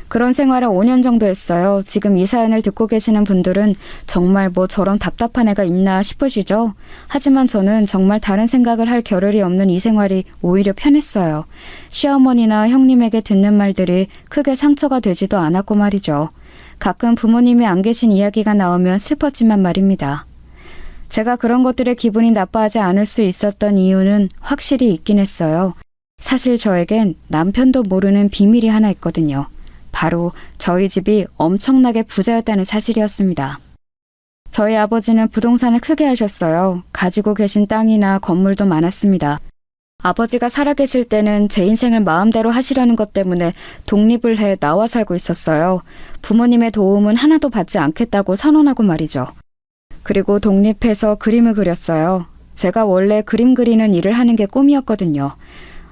그런 생활을 5년 정도 했어요. 지금 이 사연을 듣고 계시는 분들은 정말 뭐 저런 답답한 애가 있나 싶으시죠? 하지만 저는 정말 다른 생각을 할 겨를이 없는 이 생활이 오히려 편했어요. 시어머니나 형님에게 듣는 말들이 크게 상처가 되지도 않았고 말이죠. 가끔 부모님이 안 계신 이야기가 나오면 슬펐지만 말입니다. 제가 그런 것들에 기분이 나빠하지 않을 수 있었던 이유는 확실히 있긴 했어요. 사실 저에겐 남편도 모르는 비밀이 하나 있거든요. 바로 저희 집이 엄청나게 부자였다는 사실이었습니다. 저희 아버지는 부동산을 크게 하셨어요. 가지고 계신 땅이나 건물도 많았습니다. 아버지가 살아계실 때는 제 인생을 마음대로 하시려는 것 때문에 독립을 해 나와 살고 있었어요. 부모님의 도움은 하나도 받지 않겠다고 선언하고 말이죠. 그리고 독립해서 그림을 그렸어요. 제가 원래 그림 그리는 일을 하는 게 꿈이었거든요.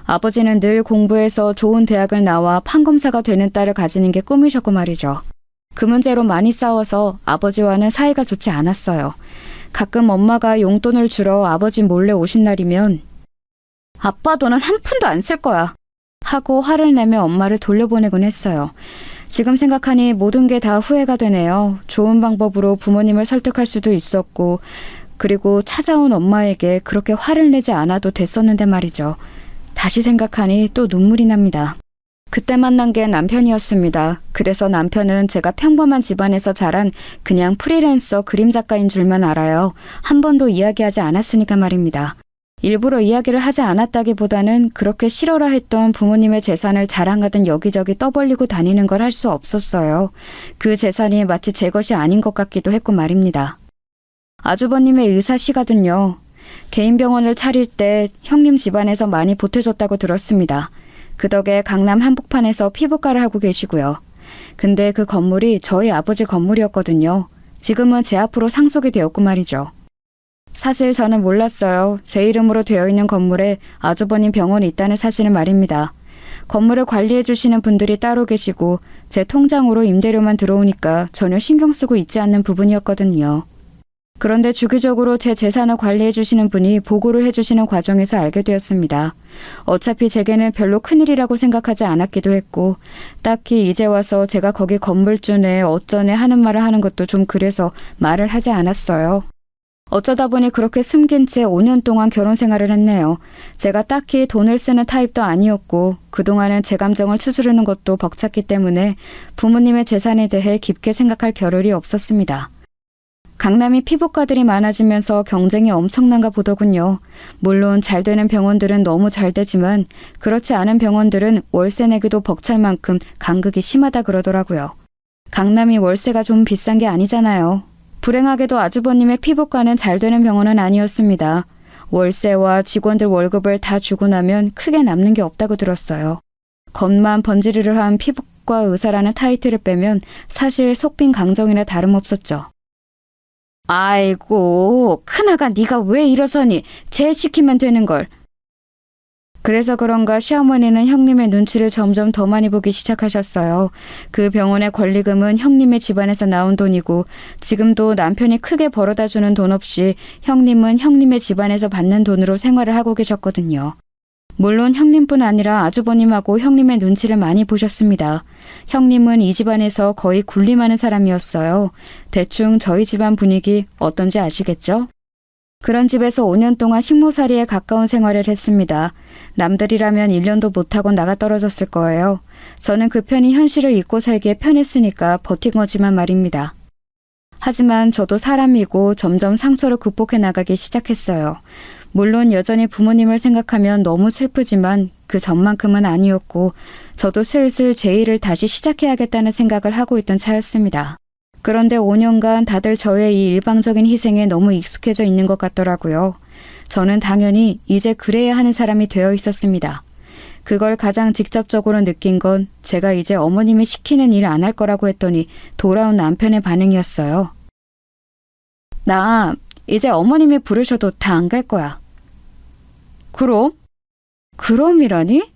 아버지는 늘 공부해서 좋은 대학을 나와 판검사가 되는 딸을 가지는 게 꿈이셨고 말이죠. 그 문제로 많이 싸워서 아버지와는 사이가 좋지 않았어요. 가끔 엄마가 용돈을 주러 아버지 몰래 오신 날이면 아빠 돈은 한 푼도 안 쓸 거야 하고 화를 내며 엄마를 돌려보내곤 했어요. 지금 생각하니 모든 게 다 후회가 되네요. 좋은 방법으로 부모님을 설득할 수도 있었고 그리고 찾아온 엄마에게 그렇게 화를 내지 않아도 됐었는데 말이죠. 다시 생각하니 또 눈물이 납니다. 그때 만난 게 남편이었습니다. 그래서 남편은 제가 평범한 집안에서 자란 그냥 프리랜서 그림 작가인 줄만 알아요. 한 번도 이야기하지 않았으니까 말입니다. 일부러 이야기를 하지 않았다기보다는 그렇게 싫어라 했던 부모님의 재산을 자랑하듯 여기저기 떠벌리고 다니는 걸 할 수 없었어요. 그 재산이 마치 제 것이 아닌 것 같기도 했고 말입니다. 아주버님의 의사시거든요. 개인 병원을 차릴 때 형님 집안에서 많이 보태줬다고 들었습니다. 그 덕에 강남 한복판에서 피부과를 하고 계시고요. 근데 그 건물이 저희 아버지 건물이었거든요. 지금은 제 앞으로 상속이 되었고 말이죠. 사실 저는 몰랐어요. 제 이름으로 되어 있는 건물에 아주버님 병원이 있다는 사실을 말입니다. 건물을 관리해 주시는 분들이 따로 계시고 제 통장으로 임대료만 들어오니까 전혀 신경 쓰고 있지 않는 부분이었거든요. 그런데 주기적으로 제 재산을 관리해 주시는 분이 보고를 해주시는 과정에서 알게 되었습니다. 어차피 제게는 별로 큰일이라고 생각하지 않았기도 했고 딱히 이제 와서 제가 거기 건물주네 어쩌네 하는 말을 하는 것도 좀 그래서 말을 하지 않았어요. 어쩌다 보니 그렇게 숨긴 채 5년 동안 결혼 생활을 했네요. 제가 딱히 돈을 쓰는 타입도 아니었고 그동안은 제 감정을 추스르는 것도 벅찼기 때문에 부모님의 재산에 대해 깊게 생각할 겨를이 없었습니다. 강남이 피부과들이 많아지면서 경쟁이 엄청난가 보더군요. 물론 잘 되는 병원들은 너무 잘 되지만 그렇지 않은 병원들은 월세 내기도 벅찰 만큼 간극이 심하다 그러더라고요. 강남이 월세가 좀 비싼 게 아니잖아요. 불행하게도 아주버님의 피부과는 잘 되는 병원은 아니었습니다. 월세와 직원들 월급을 다 주고 나면 크게 남는 게 없다고 들었어요. 겉만 번지르르한 피부과 의사라는 타이틀을 빼면 사실 속빈 강정이나 다름없었죠. 아이고, 큰아가 네가 왜 이러서니? 쟤 시키면 되는 걸. 그래서 그런가 시어머니는 형님의 눈치를 점점 더 많이 보기 시작하셨어요. 그 병원의 권리금은 형님의 집안에서 나온 돈이고 지금도 남편이 크게 벌어다 주는 돈 없이 형님은 형님의 집안에서 받는 돈으로 생활을 하고 계셨거든요. 물론 형님뿐 아니라 아주버님하고 형님의 눈치를 많이 보셨습니다. 형님은 이 집안에서 거의 군림하는 사람이었어요. 대충 저희 집안 분위기 어떤지 아시겠죠? 그런 집에서 5년 동안 식모살이에 가까운 생활을 했습니다. 남들이라면 1년도 못하고 나가 떨어졌을 거예요. 저는 그 편이 현실을 잊고 살기에 편했으니까 버틴 거지만 말입니다. 하지만 저도 사람이고 점점 상처를 극복해 나가기 시작했어요. 물론 여전히 부모님을 생각하면 너무 슬프지만 그 전만큼은 아니었고 저도 슬슬 제 일을 다시 시작해야겠다는 생각을 하고 있던 차였습니다. 그런데 5년간 다들 저의 이 일방적인 희생에 너무 익숙해져 있는 것 같더라고요. 저는 당연히 이제 그래야 하는 사람이 되어 있었습니다. 그걸 가장 직접적으로 느낀 건 제가 이제 어머님이 시키는 일 안 할 거라고 했더니 돌아온 남편의 반응이었어요. 나 이제 어머님이 부르셔도 다 안 갈 거야. 그럼? 그럼이라니?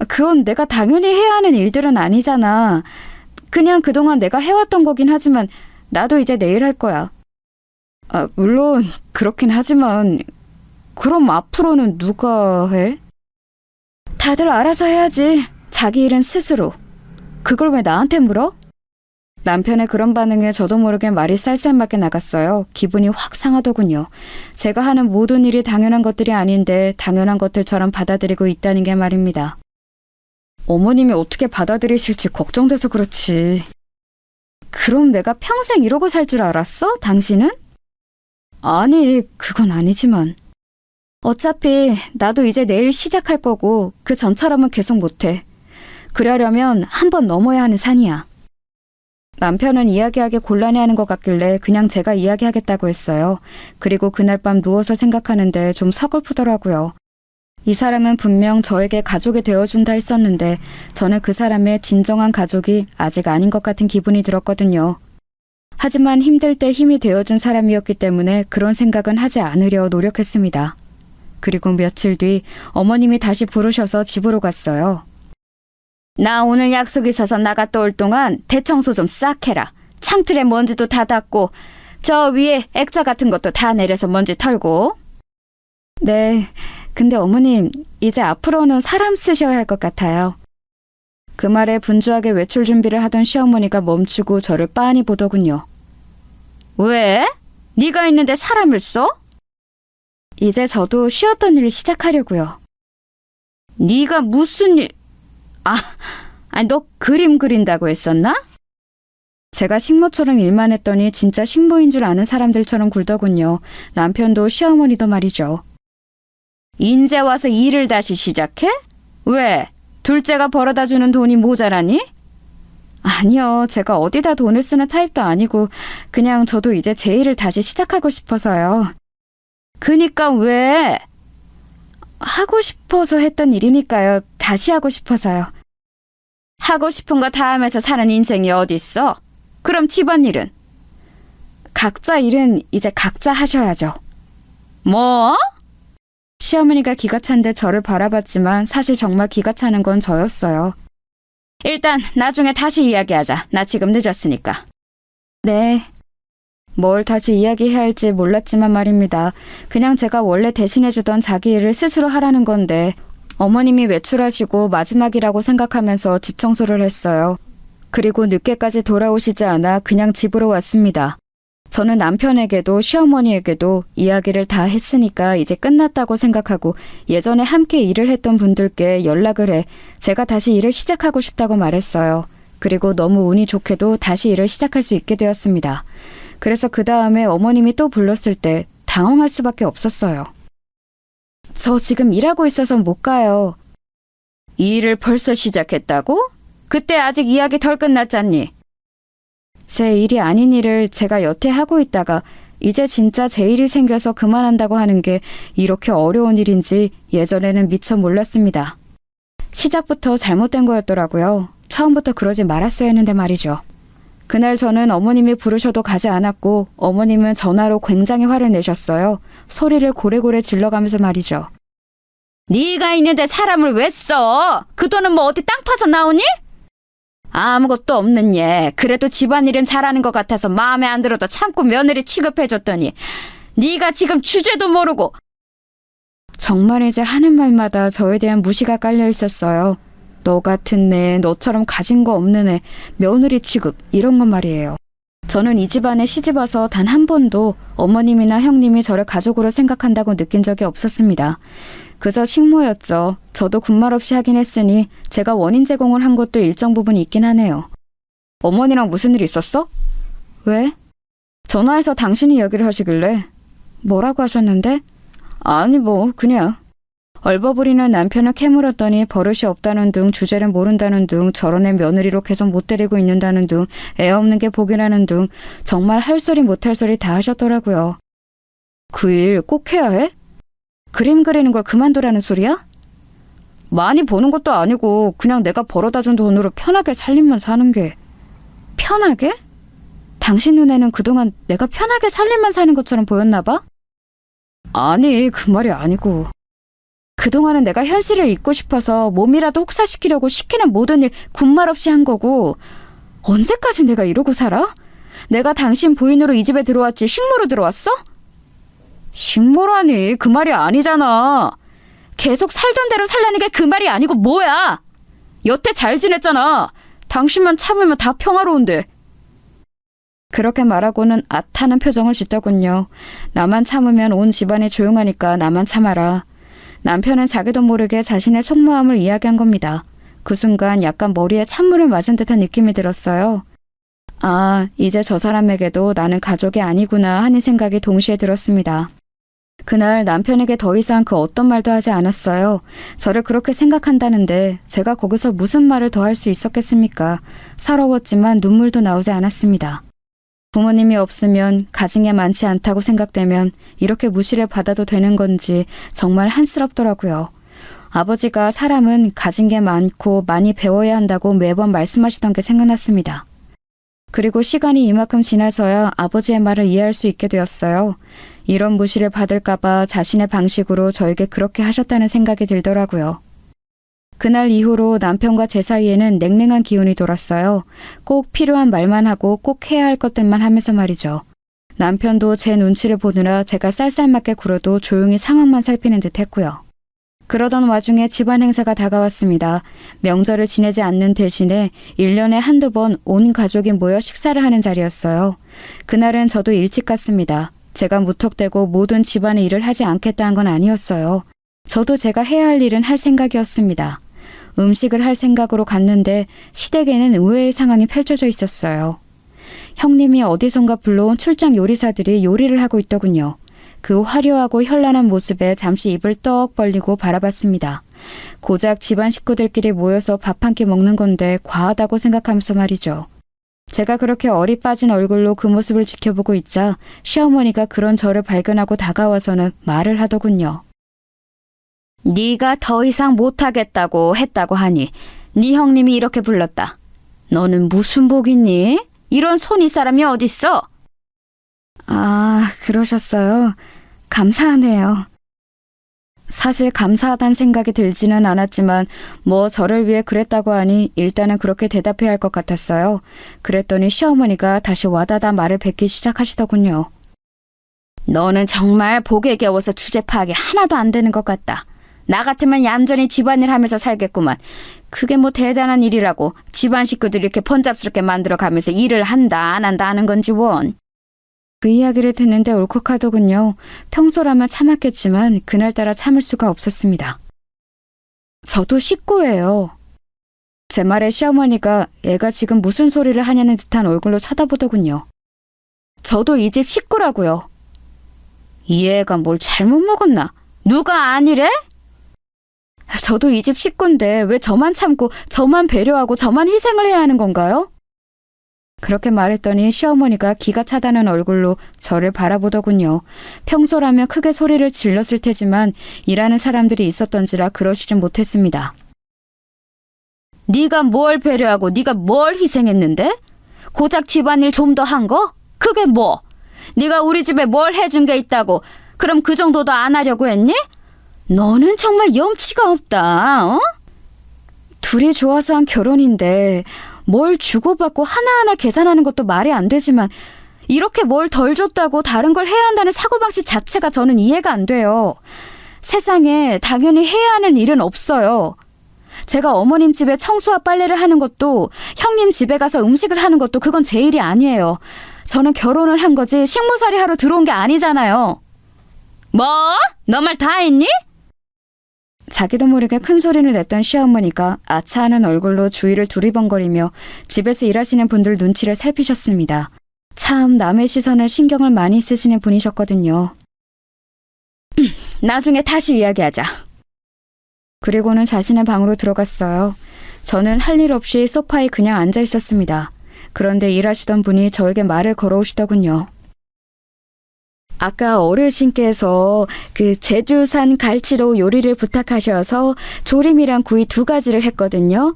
그건 내가 당연히 해야 하는 일들은 아니잖아. 그냥 그동안 내가 해왔던 거긴 하지만 나도 이제 내일 할 거야. 물론 그렇긴 하지만 그럼 앞으로는 누가 해? 다들 알아서 해야지. 자기 일은 스스로. 그걸 왜 나한테 물어? 남편의 그런 반응에 저도 모르게 말이 쌀쌀맞게 나갔어요. 기분이 확 상하더군요. 제가 하는 모든 일이 당연한 것들이 아닌데 당연한 것들처럼 받아들이고 있다는 게 말입니다. 어머님이 어떻게 받아들이실지 걱정돼서 그렇지. 그럼 내가 평생 이러고 살 줄 알았어? 당신은? 아니, 그건 아니지만. 어차피 나도 이제 내일 시작할 거고 그 전처럼은 계속 못해. 그러려면 한 번 넘어야 하는 산이야. 남편은 이야기하기 곤란해하는 것 같길래 그냥 제가 이야기하겠다고 했어요. 그리고 그날 밤 누워서 생각하는데 좀 서글프더라고요. 이 사람은 분명 저에게 가족이 되어준다 했었는데 저는 그 사람의 진정한 가족이 아직 아닌 것 같은 기분이 들었거든요. 하지만 힘들 때 힘이 되어준 사람이었기 때문에 그런 생각은 하지 않으려 노력했습니다. 그리고 며칠 뒤 어머님이 다시 부르셔서 집으로 갔어요. 나 오늘 약속 있어서 나갔다 올 동안 대청소 좀 싹 해라. 창틀에 먼지도 다 닦고 저 위에 액자 같은 것도 다 내려서 먼지 털고. 네, 근데 어머님 이제 앞으로는 사람 쓰셔야 할 것 같아요. 그 말에 분주하게 외출 준비를 하던 시어머니가 멈추고 저를 빤히 보더군요. 왜? 네가 있는데 사람을 써? 이제 저도 쉬었던 일을 시작하려고요. 네가 무슨 일... 너 그림 그린다고 했었나? 제가 식모처럼 일만 했더니 진짜 식모인 줄 아는 사람들처럼 굴더군요. 남편도 시어머니도 말이죠. 인제 와서 일을 다시 시작해? 왜? 둘째가 벌어다 주는 돈이 모자라니? 아니요. 제가 어디다 돈을 쓰는 타입도 아니고 그냥 저도 이제 제 일을 다시 시작하고 싶어서요. 그니까 왜? 하고 싶어서 했던 일이니까요. 다시 하고 싶어서요. 하고 싶은 거 다 하면서 사는 인생이 어딨어? 그럼 집안일은? 각자 일은 이제 각자 하셔야죠. 뭐? 시어머니가 기가 찬데 저를 바라봤지만 사실 정말 기가 차는 건 저였어요. 일단 나중에 다시 이야기하자. 나 지금 늦었으니까. 네. 뭘 다시 이야기해야 할지 몰랐지만 말입니다. 그냥 제가 원래 대신해주던 자기 일을 스스로 하라는 건데 어머님이 외출하시고 마지막이라고 생각하면서 집 청소를 했어요. 그리고 늦게까지 돌아오시지 않아 그냥 집으로 왔습니다. 저는 남편에게도 시어머니에게도 이야기를 다 했으니까 이제 끝났다고 생각하고 예전에 함께 일을 했던 분들께 연락을 해 제가 다시 일을 시작하고 싶다고 말했어요. 그리고 너무 운이 좋게도 다시 일을 시작할 수 있게 되었습니다. 그래서 그 다음에 어머님이 또 불렀을 때 당황할 수밖에 없었어요. 저 지금 일하고 있어서 못 가요. 이 일을 벌써 시작했다고? 그때 아직 이야기 덜 끝났잖니. 제 일이 아닌 일을 제가 여태 하고 있다가 이제 진짜 제 일이 생겨서 그만한다고 하는 게 이렇게 어려운 일인지 예전에는 미처 몰랐습니다. 시작부터 잘못된 거였더라고요. 처음부터 그러지 말았어야 했는데 말이죠. 그날 저는 어머님이 부르셔도 가지 않았고 어머님은 전화로 굉장히 화를 내셨어요. 소리를 고래고래 질러가면서 말이죠. 네가 있는데 사람을 왜 써? 그 돈은 뭐 어디 땅 파서 나오니? 아무것도 없는 얘. 그래도 집안일은 잘하는 것 같아서 마음에 안 들어도 참고 며느리 취급해줬더니 네가 지금 주제도 모르고. 정말 이제 하는 말마다 저에 대한 무시가 깔려 있었어요. 너 같은 애, 너처럼 가진 거 없는 애, 며느리 취급 이런 건 말이에요. 저는 이 집안에 시집와서 단 한 번도 어머님이나 형님이 저를 가족으로 생각한다고 느낀 적이 없었습니다. 그저 식모였죠. 저도 군말 없이 하긴 했으니 제가 원인 제공을 한 것도 일정 부분 있긴 하네요. 어머니랑 무슨 일 있었어? 왜? 전화해서 당신이 이야기를 하시길래. 뭐라고 하셨는데? 아니 뭐 그냥. 얼버무리는 남편을 캐물었더니 버릇이 없다는 등 주제를 모른다는 등 저런 애 며느리로 계속 못 데리고 있는다는 등 애 없는 게 복이라는 등 정말 할 소리 못할 소리 다 하셨더라고요. 그 일 꼭 해야 해? 그림 그리는 걸 그만두라는 소리야? 많이 버는 것도 아니고 그냥 내가 벌어다 준 돈으로 편하게 살림만 사는 게. 편하게? 당신 눈에는 그동안 내가 편하게 살림만 사는 것처럼 보였나 봐? 아니 그 말이 아니고. 그동안은 내가 현실을 잊고 싶어서 몸이라도 혹사시키려고 시키는 모든 일 군말 없이 한 거고 언제까지 내가 이러고 살아? 내가 당신 부인으로 이 집에 들어왔지 식모로 들어왔어? 식모라니 그 말이 아니잖아. 계속 살던 대로 살라는 게 그 말이 아니고 뭐야? 여태 잘 지냈잖아. 당신만 참으면 다 평화로운데. 그렇게 말하고는 앗하는 표정을 짓더군요. 나만 참으면 온 집안이 조용하니까 나만 참아라. 남편은 자기도 모르게 자신의 속마음을 이야기한 겁니다. 그 순간 약간 머리에 찬물을 맞은 듯한 느낌이 들었어요. 아, 이제 저 사람에게도 나는 가족이 아니구나 하는 생각이 동시에 들었습니다. 그날 남편에게 더 이상 그 어떤 말도 하지 않았어요. 저를 그렇게 생각한다는데 제가 거기서 무슨 말을 더 할 수 있었겠습니까? 서러웠지만 눈물도 나오지 않았습니다. 부모님이 없으면 가진 게 많지 않다고 생각되면 이렇게 무시를 받아도 되는 건지 정말 한스럽더라고요. 아버지가 사람은 가진 게 많고 많이 배워야 한다고 매번 말씀하시던 게 생각났습니다. 그리고 시간이 이만큼 지나서야 아버지의 말을 이해할 수 있게 되었어요. 이런 무시를 받을까봐 자신의 방식으로 저에게 그렇게 하셨다는 생각이 들더라고요. 그날 이후로 남편과 제 사이에는 냉랭한 기운이 돌았어요. 꼭 필요한 말만 하고 꼭 해야 할 것들만 하면서 말이죠. 남편도 제 눈치를 보느라 제가 쌀쌀맞게 굴어도 조용히 상황만 살피는 듯 했고요. 그러던 와중에 집안 행사가 다가왔습니다. 명절을 지내지 않는 대신에 1년에 한두 번 온 가족이 모여 식사를 하는 자리였어요. 그날은 저도 일찍 갔습니다. 제가 무턱대고 모든 집안의 일을 하지 않겠다는 건 아니었어요. 저도 제가 해야 할 일은 할 생각이었습니다. 음식을 할 생각으로 갔는데 시댁에는 의외의 상황이 펼쳐져 있었어요. 형님이 어디선가 불러온 출장 요리사들이 요리를 하고 있더군요. 그 화려하고 현란한 모습에 잠시 입을 떡 벌리고 바라봤습니다. 고작 집안 식구들끼리 모여서 밥 한 끼 먹는 건데 과하다고 생각하면서 말이죠. 제가 그렇게 어리 빠진 얼굴로 그 모습을 지켜보고 있자 시어머니가 그런 저를 발견하고 다가와서는 말을 하더군요. 네가 더 이상 못하겠다고 했다고 하니 네 형님이 이렇게 불렀다. 너는 무슨 복 있니? 이런 손이 사람이 어딨어? 아, 그러셨어요. 감사하네요. 사실 감사하다는 생각이 들지는 않았지만 뭐 저를 위해 그랬다고 하니 일단은 그렇게 대답해야 할 것 같았어요. 그랬더니 시어머니가 다시 와다다 말을 뱉기 시작하시더군요. 너는 정말 복에 겨워서 주제 파악이 하나도 안 되는 것 같다. 나 같으면 얌전히 집안일 하면서 살겠구만. 그게 뭐 대단한 일이라고 집안 식구들이 이렇게 번잡스럽게 만들어가면서 일을 한다 안 한다 하는 건지 원. 그 이야기를 듣는데 울컥하더군요. 평소라면 참았겠지만 그날따라 참을 수가 없었습니다. 저도 식구예요. 제 말에 시어머니가 애가 지금 무슨 소리를 하냐는 듯한 얼굴로 쳐다보더군요. 저도 이 집 식구라고요. 이 애가 뭘 잘못 먹었나? 누가 아니래? 저도 이 집 식구인데 왜 저만 참고 저만 배려하고 저만 희생을 해야 하는 건가요? 그렇게 말했더니 시어머니가 기가 차다는 얼굴로 저를 바라보더군요. 평소라면 크게 소리를 질렀을 테지만 일하는 사람들이 있었던지라 그러시진 못했습니다. 네가 뭘 배려하고 네가 뭘 희생했는데? 고작 집안일 좀 더 한 거? 그게 뭐? 네가 우리 집에 뭘 해준 게 있다고 그럼 그 정도도 안 하려고 했니? 너는 정말 염치가 없다. 어? 둘이 좋아서 한 결혼인데 뭘 주고받고 하나하나 계산하는 것도 말이 안 되지만 이렇게 뭘 덜 줬다고 다른 걸 해야 한다는 사고방식 자체가 저는 이해가 안 돼요. 세상에 당연히 해야 하는 일은 없어요. 제가 어머님 집에 청소와 빨래를 하는 것도 형님 집에 가서 음식을 하는 것도 그건 제 일이 아니에요. 저는 결혼을 한 거지 식모살이 하러 들어온 게 아니잖아요. 뭐? 너 말 다 했니? 자기도 모르게 큰 소리를 냈던 시어머니가 아차하는 얼굴로 주위를 두리번거리며 집에서 일하시는 분들 눈치를 살피셨습니다. 참 남의 시선을 신경을 많이 쓰시는 분이셨거든요. 나중에 다시 이야기하자. 그리고는 자신의 방으로 들어갔어요. 저는 할 일 없이 소파에 그냥 앉아 있었습니다. 그런데 일하시던 분이 저에게 말을 걸어오시더군요. 아까 어르신께서 그 제주산 갈치로 요리를 부탁하셔서 조림이랑 구이 2가지를 했거든요.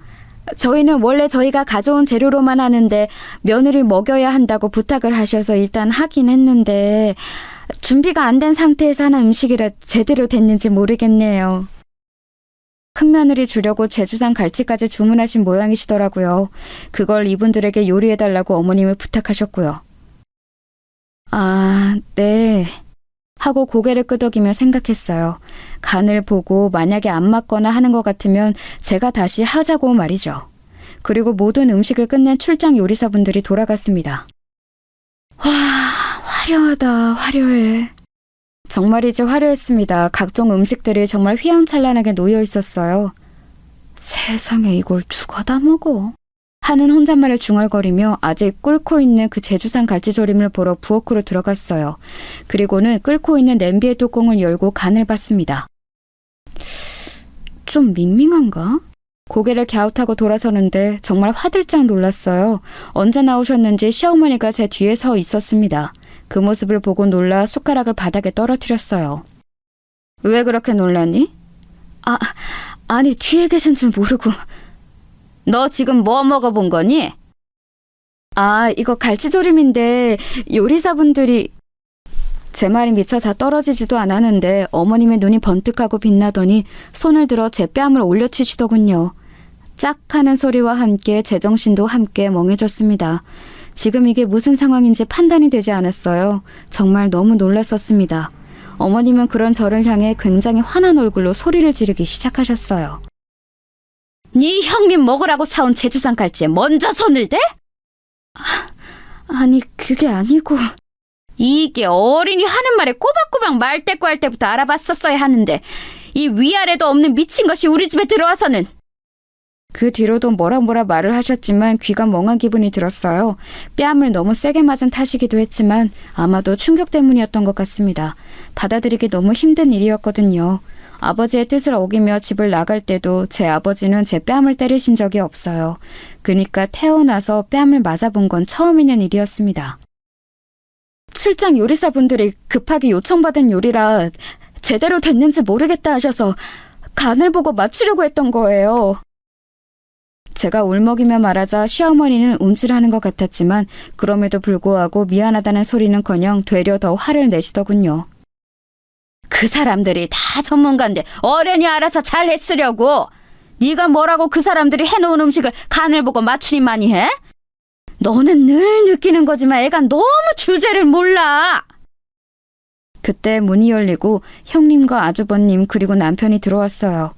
저희는 원래 저희가 가져온 재료로만 하는데 며느리 먹여야 한다고 부탁을 하셔서 일단 하긴 했는데 준비가 안 된 상태에서 하는 음식이라 제대로 됐는지 모르겠네요. 큰며느리 주려고 제주산 갈치까지 주문하신 모양이시더라고요. 그걸 이분들에게 요리해달라고 어머님을 부탁하셨고요. 아, 네. 하고 고개를 끄덕이며 생각했어요. 간을 보고 만약에 안 맞거나 하는 것 같으면 제가 다시 하자고 말이죠. 그리고 모든 음식을 끝낸 출장 요리사분들이 돌아갔습니다. 와, 화려하다, 화려해. 정말이지 화려했습니다. 각종 음식들이 정말 휘황찬란하게 놓여 있었어요. 세상에 이걸 누가 다 먹어? 하는 혼잣말을 중얼거리며 아직 끓고 있는 그 제주산 갈치조림을 보러 부엌으로 들어갔어요. 그리고는 끓고 있는 냄비의 뚜껑을 열고 간을 봤습니다. 좀 밍밍한가? 고개를 갸웃하고 돌아서는데 정말 화들짝 놀랐어요. 언제 나오셨는지 시어머니가 제 뒤에 서 있었습니다. 그 모습을 보고 놀라 숟가락을 바닥에 떨어뜨렸어요. 왜 그렇게 놀라니? 아니 뒤에 계신 줄 모르고. 너 지금 뭐 먹어본 거니? 아, 이거 갈치조림인데 요리사분들이... 제 말이 미처 다 떨어지지도 않았는데 어머님의 눈이 번뜩하고 빛나더니 손을 들어 제 뺨을 올려치시더군요. 짝 하는 소리와 함께 제정신도 함께 멍해졌습니다. 지금 이게 무슨 상황인지 판단이 되지 않았어요. 정말 너무 놀랐었습니다. 어머님은 그런 저를 향해 굉장히 화난 얼굴로 소리를 지르기 시작하셨어요. 네 형님 먹으라고 사온 제주산 갈치에 먼저 손을 대? 아니 그게 아니고... 이게 어린이 하는 말에 꼬박꼬박 말대꾸 할 때부터 알아봤었어야 하는데 이 위아래도 없는 미친 것이 우리 집에 들어와서는... 그 뒤로도 뭐라 말을 하셨지만 귀가 멍한 기분이 들었어요. 뺨을 너무 세게 맞은 탓이기도 했지만 아마도 충격 때문이었던 것 같습니다. 받아들이기 너무 힘든 일이었거든요. 아버지의 뜻을 어기며 집을 나갈 때도 제 아버지는 제 뺨을 때리신 적이 없어요. 그러니까 태어나서 뺨을 맞아본 건 처음 있는 일이었습니다. 출장 요리사분들이 급하게 요청받은 요리라 제대로 됐는지 모르겠다 하셔서 간을 보고 맞추려고 했던 거예요. 제가 울먹이며 말하자 시어머니는 움찔하는 것 같았지만 그럼에도 불구하고 미안하다는 소리는커녕 되려 더 화를 내시더군요. 그 사람들이 다 전문가인데 어련히 알아서 잘 했으려고. 네가 뭐라고 그 사람들이 해놓은 음식을 간을 보고 맞추니 많이 해? 너는 늘 느끼는 거지만 애가 너무 주제를 몰라. 그때 문이 열리고 형님과 아주버님 그리고 남편이 들어왔어요.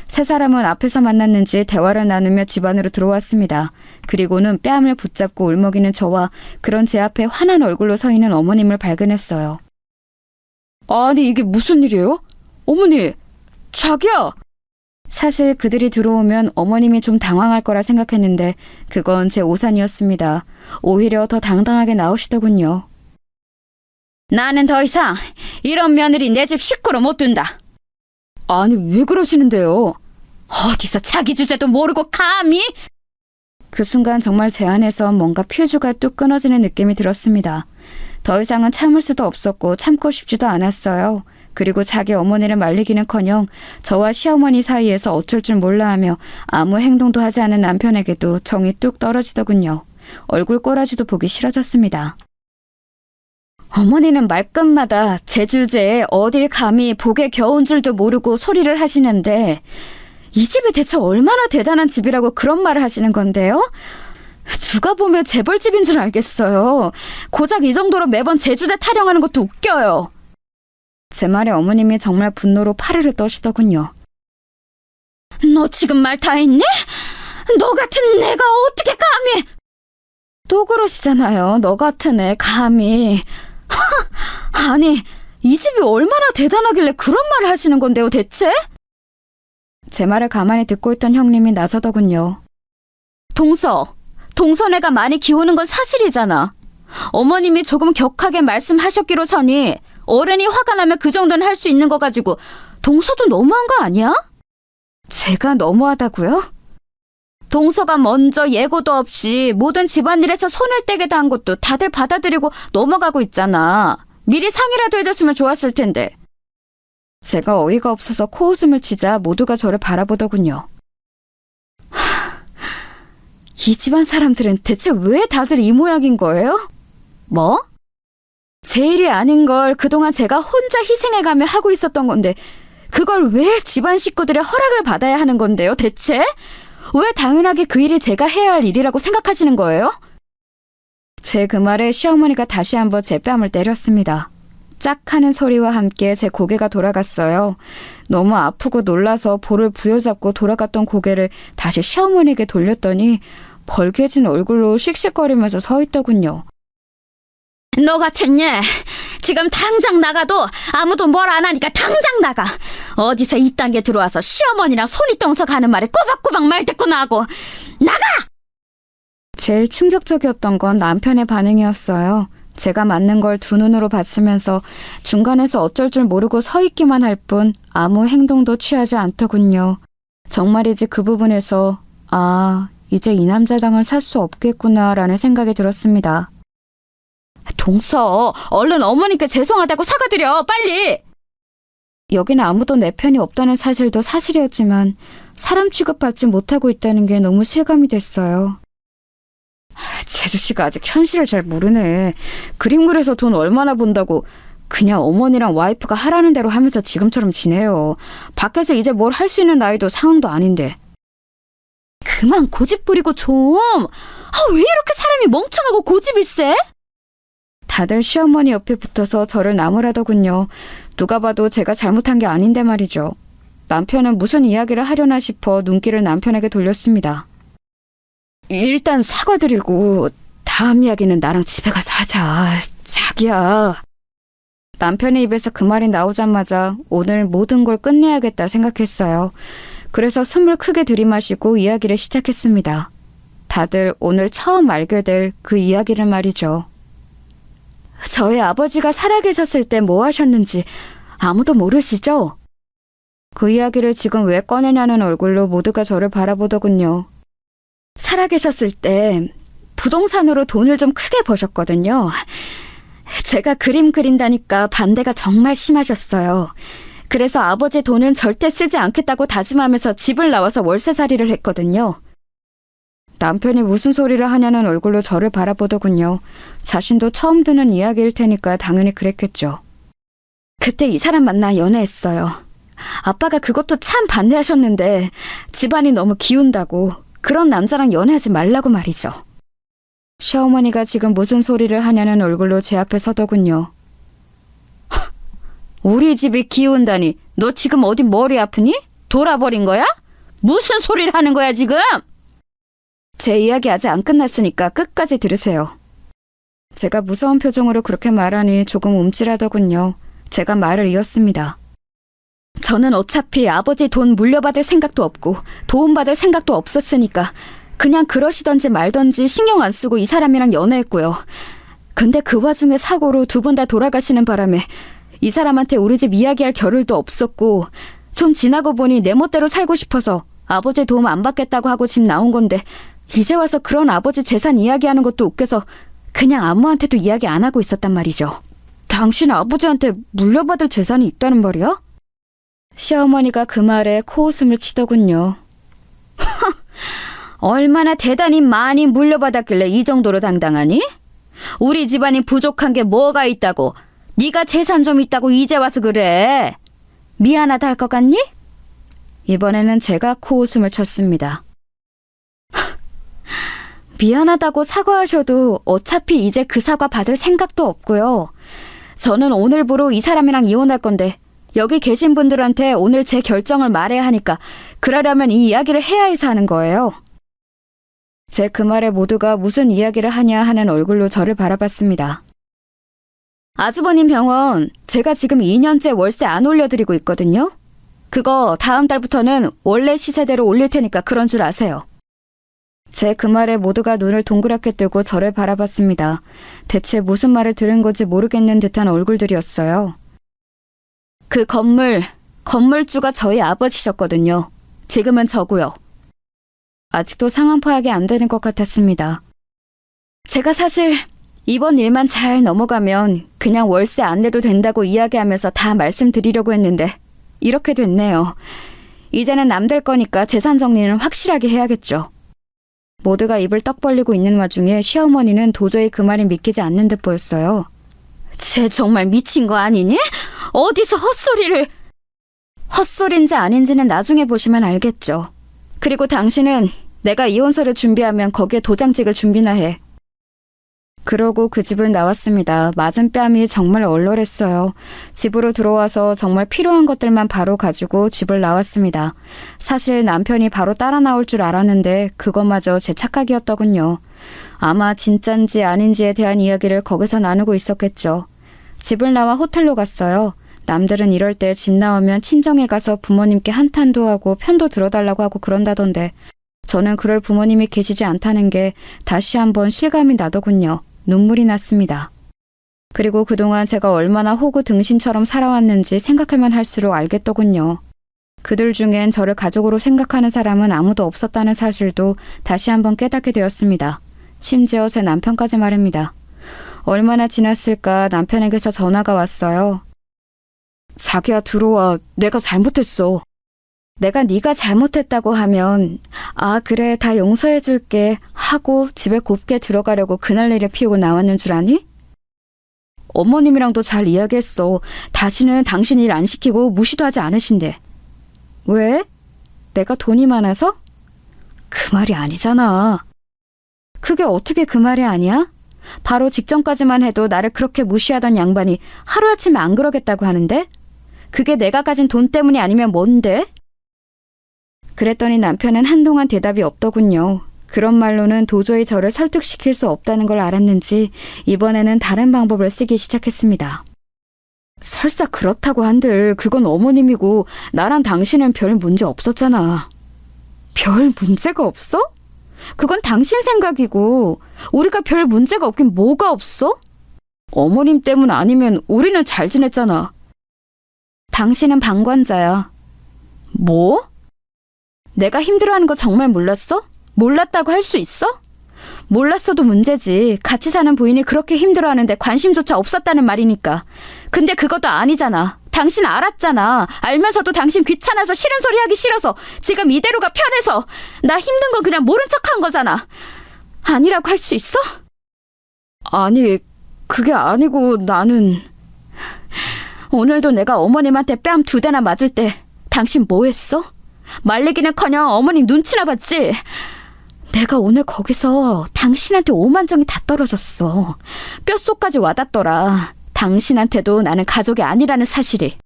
세 사람은 앞에서 만났는지 대화를 나누며 집 안으로 들어왔습니다. 그리고는 뺨을 붙잡고 울먹이는 저와 그런 제 앞에 환한 얼굴로 서 있는 어머님을 발견했어요. 아니 이게 무슨 일이에요? 어머니, 자기야! 사실 그들이 들어오면 어머님이 좀 당황할 거라 생각했는데 그건 제 오산이었습니다. 오히려 더 당당하게 나오시더군요. 나는 더 이상 이런 며느리 내 집 식구로 못 둔다. 아니 왜 그러시는데요? 어디서 자기 주제도 모르고 감히? 그 순간 정말 제 안에서 뭔가 퓨즈가 뚝 끊어지는 느낌이 들었습니다. 더 이상은 참을 수도 없었고 참고 싶지도 않았어요. 그리고 자기 어머니를 말리기는커녕 저와 시어머니 사이에서 어쩔 줄 몰라 하며 아무 행동도 하지 않은 남편에게도 정이 뚝 떨어지더군요. 얼굴 꼬라지도 보기 싫어졌습니다. 어머니는 말끝마다 제 주제에 어딜 감히 복에 겨운 줄도 모르고 소리를 하시는데 이 집이 대체 얼마나 대단한 집이라고 그런 말을 하시는 건데요? 누가 보면 재벌집인 줄 알겠어요. 고작 이 정도로 매번 제 주제 타령하는 것도 웃겨요. 제 말에 어머님이 정말 분노로 파르르 떠시더군요. 너 지금 말 다 했니? 너 같은 내가 어떻게 감히? 또 그러시잖아요. 너 같은 애 감히. 아니 이 집이 얼마나 대단하길래 그런 말을 하시는 건데요 대체? 제 말을 가만히 듣고 있던 형님이 나서더군요. 동서네가 많이 기우는 건 사실이잖아. 어머님이 조금 격하게 말씀하셨기로서니 어른이 화가 나면 그 정도는 할 수 있는 거 가지고 동서도 너무한 거 아니야? 제가 너무하다고요? 동서가 먼저 예고도 없이 모든 집안일에서 손을 떼게 다 한 것도 다들 받아들이고 넘어가고 있잖아. 미리 상의라도 해줬으면 좋았을 텐데. 제가 어이가 없어서 코웃음을 치자 모두가 저를 바라보더군요. 이 집안 사람들은 대체 왜 다들 이 모양인 거예요? 뭐? 제 일이 아닌 걸 그동안 제가 혼자 희생해가며 하고 있었던 건데 그걸 왜 집안 식구들의 허락을 받아야 하는 건데요 대체? 왜 당연하게 그 일이 제가 해야 할 일이라고 생각하시는 거예요? 제 그 말에 시어머니가 다시 한번 제 뺨을 때렸습니다. 짝 하는 소리와 함께 제 고개가 돌아갔어요. 너무 아프고 놀라서 볼을 부여잡고 돌아갔던 고개를 다시 시어머니에게 돌렸더니 벌개진 얼굴로 씩씩거리면서 서 있더군요. 너 같은 애 지금 당장 나가도 아무도 뭘 안 하니까 당장 나가. 어디서 이딴 게 들어와서 시어머니랑 손이 똥서 가는 말에 꼬박꼬박 말 듣고 나고 나가! 제일 충격적이었던 건 남편의 반응이었어요. 제가 맞는 걸 두 눈으로 봤으면서 중간에서 어쩔 줄 모르고 서 있기만 할 뿐 아무 행동도 취하지 않더군요. 정말이지 그 부분에서 이제 이 남자당을 살 수 없겠구나라는 생각이 들었습니다. 동서, 얼른 어머니께 죄송하다고 사과드려, 빨리! 여기는 아무도 내 편이 없다는 사실도 사실이었지만 사람 취급받지 못하고 있다는 게 너무 실감이 됐어요. 재주씨가 아직 현실을 잘 모르네. 그림 그려서 돈 얼마나 번다고 그냥 어머니랑 와이프가 하라는 대로 하면서 지금처럼 지내요. 밖에서 이제 뭘 할 수 있는 나이도 상황도 아닌데. 그만 고집 부리고 좀. 왜 이렇게 사람이 멍청하고 고집이 세? 다들 시어머니 옆에 붙어서 저를 나무라더군요. 누가 봐도 제가 잘못한 게 아닌데 말이죠. 남편은 무슨 이야기를 하려나 싶어 눈길을 남편에게 돌렸습니다. 일단 사과드리고 다음 이야기는 나랑 집에 가서 하자. 자기야. 남편의 입에서 그 말이 나오자마자 오늘 모든 걸 끝내야겠다 생각했어요. 그래서 숨을 크게 들이마시고 이야기를 시작했습니다. 다들 오늘 처음 알게 될 그 이야기를 말이죠. 저희 아버지가 살아계셨을 때 뭐 하셨는지 아무도 모르시죠? 그 이야기를 지금 왜 꺼내냐는 얼굴로 모두가 저를 바라보더군요. 살아계셨을 때 부동산으로 돈을 좀 크게 버셨거든요. 제가 그림 그린다니까 반대가 정말 심하셨어요. 그래서 아버지 돈은 절대 쓰지 않겠다고 다짐하면서 집을 나와서 월세살이를 했거든요. 남편이 무슨 소리를 하냐는 얼굴로 저를 바라보더군요. 자신도 처음 듣는 이야기일 테니까 당연히 그랬겠죠. 그때 이 사람 만나 연애했어요. 아빠가 그것도 참 반대하셨는데 집안이 너무 기운다고 그런 남자랑 연애하지 말라고 말이죠. 시어머니가 지금 무슨 소리를 하냐는 얼굴로 제 앞에 서더군요. 우리 집이 기운다니 너 지금 어디 머리 아프니? 돌아버린 거야? 무슨 소리를 하는 거야 지금? 제 이야기 아직 안 끝났으니까 끝까지 들으세요. 제가 무서운 표정으로 그렇게 말하니 조금 움찔하더군요. 제가 말을 이었습니다. 저는 어차피 아버지 돈 물려받을 생각도 없고 도움받을 생각도 없었으니까 그냥 그러시던지 말던지 신경 안 쓰고 이 사람이랑 연애했고요. 근데 그 와중에 사고로 두 분 다 돌아가시는 바람에 이 사람한테 우리 집 이야기할 겨를도 없었고 좀 지나고 보니 내 멋대로 살고 싶어서 아버지 도움 안 받겠다고 하고 집 나온 건데 이제 와서 그런 아버지 재산 이야기하는 것도 웃겨서 그냥 아무한테도 이야기 안 하고 있었단 말이죠. 당신 아버지한테 물려받을 재산이 있다는 말이야? 시어머니가 그 말에 코웃음을 치더군요. 얼마나 대단히 많이 물려받았길래 이 정도로 당당하니? 우리 집안이 부족한 게 뭐가 있다고? 네가 재산 좀 있다고 이제 와서 그래. 미안하다 할 것 같니? 이번에는 제가 코웃음을 쳤습니다. 미안하다고 사과하셔도 어차피 이제 그 사과 받을 생각도 없고요. 저는 오늘부로 이 사람이랑 이혼할 건데 여기 계신 분들한테 오늘 제 결정을 말해야 하니까 그러려면 이 이야기를 해야 해서 하는 거예요. 제 그 말에 모두가 무슨 이야기를 하냐 하는 얼굴로 저를 바라봤습니다. 아주버님 병원 제가 지금 2년째 월세 안 올려드리고 있거든요. 그거 다음 달부터는 원래 시세대로 올릴 테니까 그런 줄 아세요. 제 그 말에 모두가 눈을 동그랗게 뜨고 저를 바라봤습니다. 대체 무슨 말을 들은 건지 모르겠는 듯한 얼굴들이었어요. 그 건물주가 저희 아버지셨거든요. 지금은 저고요. 아직도 상황 파악이 안 되는 것 같았습니다. 제가 사실 이번 일만 잘 넘어가면 그냥 월세 안 내도 된다고 이야기하면서 다 말씀드리려고 했는데 이렇게 됐네요. 이제는 남들 거니까 재산 정리는 확실하게 해야겠죠. 모두가 입을 떡 벌리고 있는 와중에 시어머니는 도저히 그 말이 믿기지 않는 듯 보였어요. 쟤 정말 미친 거 아니니? 어디서 헛소리를... 헛소리인지 아닌지는 나중에 보시면 알겠죠. 그리고 당신은 내가 이혼서를 준비하면 거기에 도장 찍을 준비나 해. 그러고 그 집을 나왔습니다. 맞은 뺨이 정말 얼얼했어요. 집으로 들어와서 정말 필요한 것들만 바로 가지고 집을 나왔습니다. 사실 남편이 바로 따라 나올 줄 알았는데 그것마저 제 착각이었더군요. 아마 진짠지 아닌지에 대한 이야기를 거기서 나누고 있었겠죠. 집을 나와 호텔로 갔어요. 남들은 이럴 때 집 나오면 친정에 가서 부모님께 한탄도 하고 편도 들어달라고 하고 그런다던데 저는 그럴 부모님이 계시지 않다는 게 다시 한번 실감이 나더군요. 눈물이 났습니다. 그리고 그동안 제가 얼마나 호구 등신처럼 살아왔는지 생각하면 할수록 알겠더군요. 그들 중엔 저를 가족으로 생각하는 사람은 아무도 없었다는 사실도 다시 한번 깨닫게 되었습니다. 심지어 제 남편까지 말입니다. 얼마나 지났을까 남편에게서 전화가 왔어요. 자기야 들어와. 내가 잘못했어. 내가 네가 잘못했다고 하면 아 그래 다 용서해줄게 하고 집에 곱게 들어가려고 그날내려 피우고 나왔는 줄 아니? 어머님이랑도 잘 이야기했어. 다시는 당신 일 안 시키고 무시도 하지 않으신대. 왜? 내가 돈이 많아서? 그 말이 아니잖아. 그게 어떻게 그 말이 아니야? 바로 직전까지만 해도 나를 그렇게 무시하던 양반이 하루아침에 안 그러겠다고 하는데? 그게 내가 가진 돈 때문이 아니면 뭔데? 그랬더니 남편은 한동안 대답이 없더군요. 그런 말로는 도저히 저를 설득시킬 수 없다는 걸 알았는지 이번에는 다른 방법을 쓰기 시작했습니다. 설사 그렇다고 한들 그건 어머님이고 나랑 당신은 별 문제 없었잖아. 별 문제가 없어? 그건 당신 생각이고 우리가 별 문제가 없긴 뭐가 없어? 어머님 때문 아니면 우리는 잘 지냈잖아. 당신은 방관자야. 뭐? 내가 힘들어하는 거 정말 몰랐어? 몰랐다고 할 수 있어? 몰랐어도 문제지. 같이 사는 부인이 그렇게 힘들어하는데 관심조차 없었다는 말이니까. 근데 그것도 아니잖아. 당신 알았잖아. 알면서도 당신 귀찮아서 싫은 소리 하기 싫어서 지금 이대로가 편해서 나 힘든 건 그냥 모른 척한 거잖아. 아니라고 할 수 있어? 아니, 그게 아니고 나는... 오늘도 내가 어머님한테 뺨 2대나 맞을 때 당신 뭐 했어? 말리기는커녕 어머님 눈치나 봤지? 내가 오늘 거기서 당신한테 오만정이 다 떨어졌어. 뼛속까지 와닿더라. 당신한테도 나는 가족이 아니라는 사실이.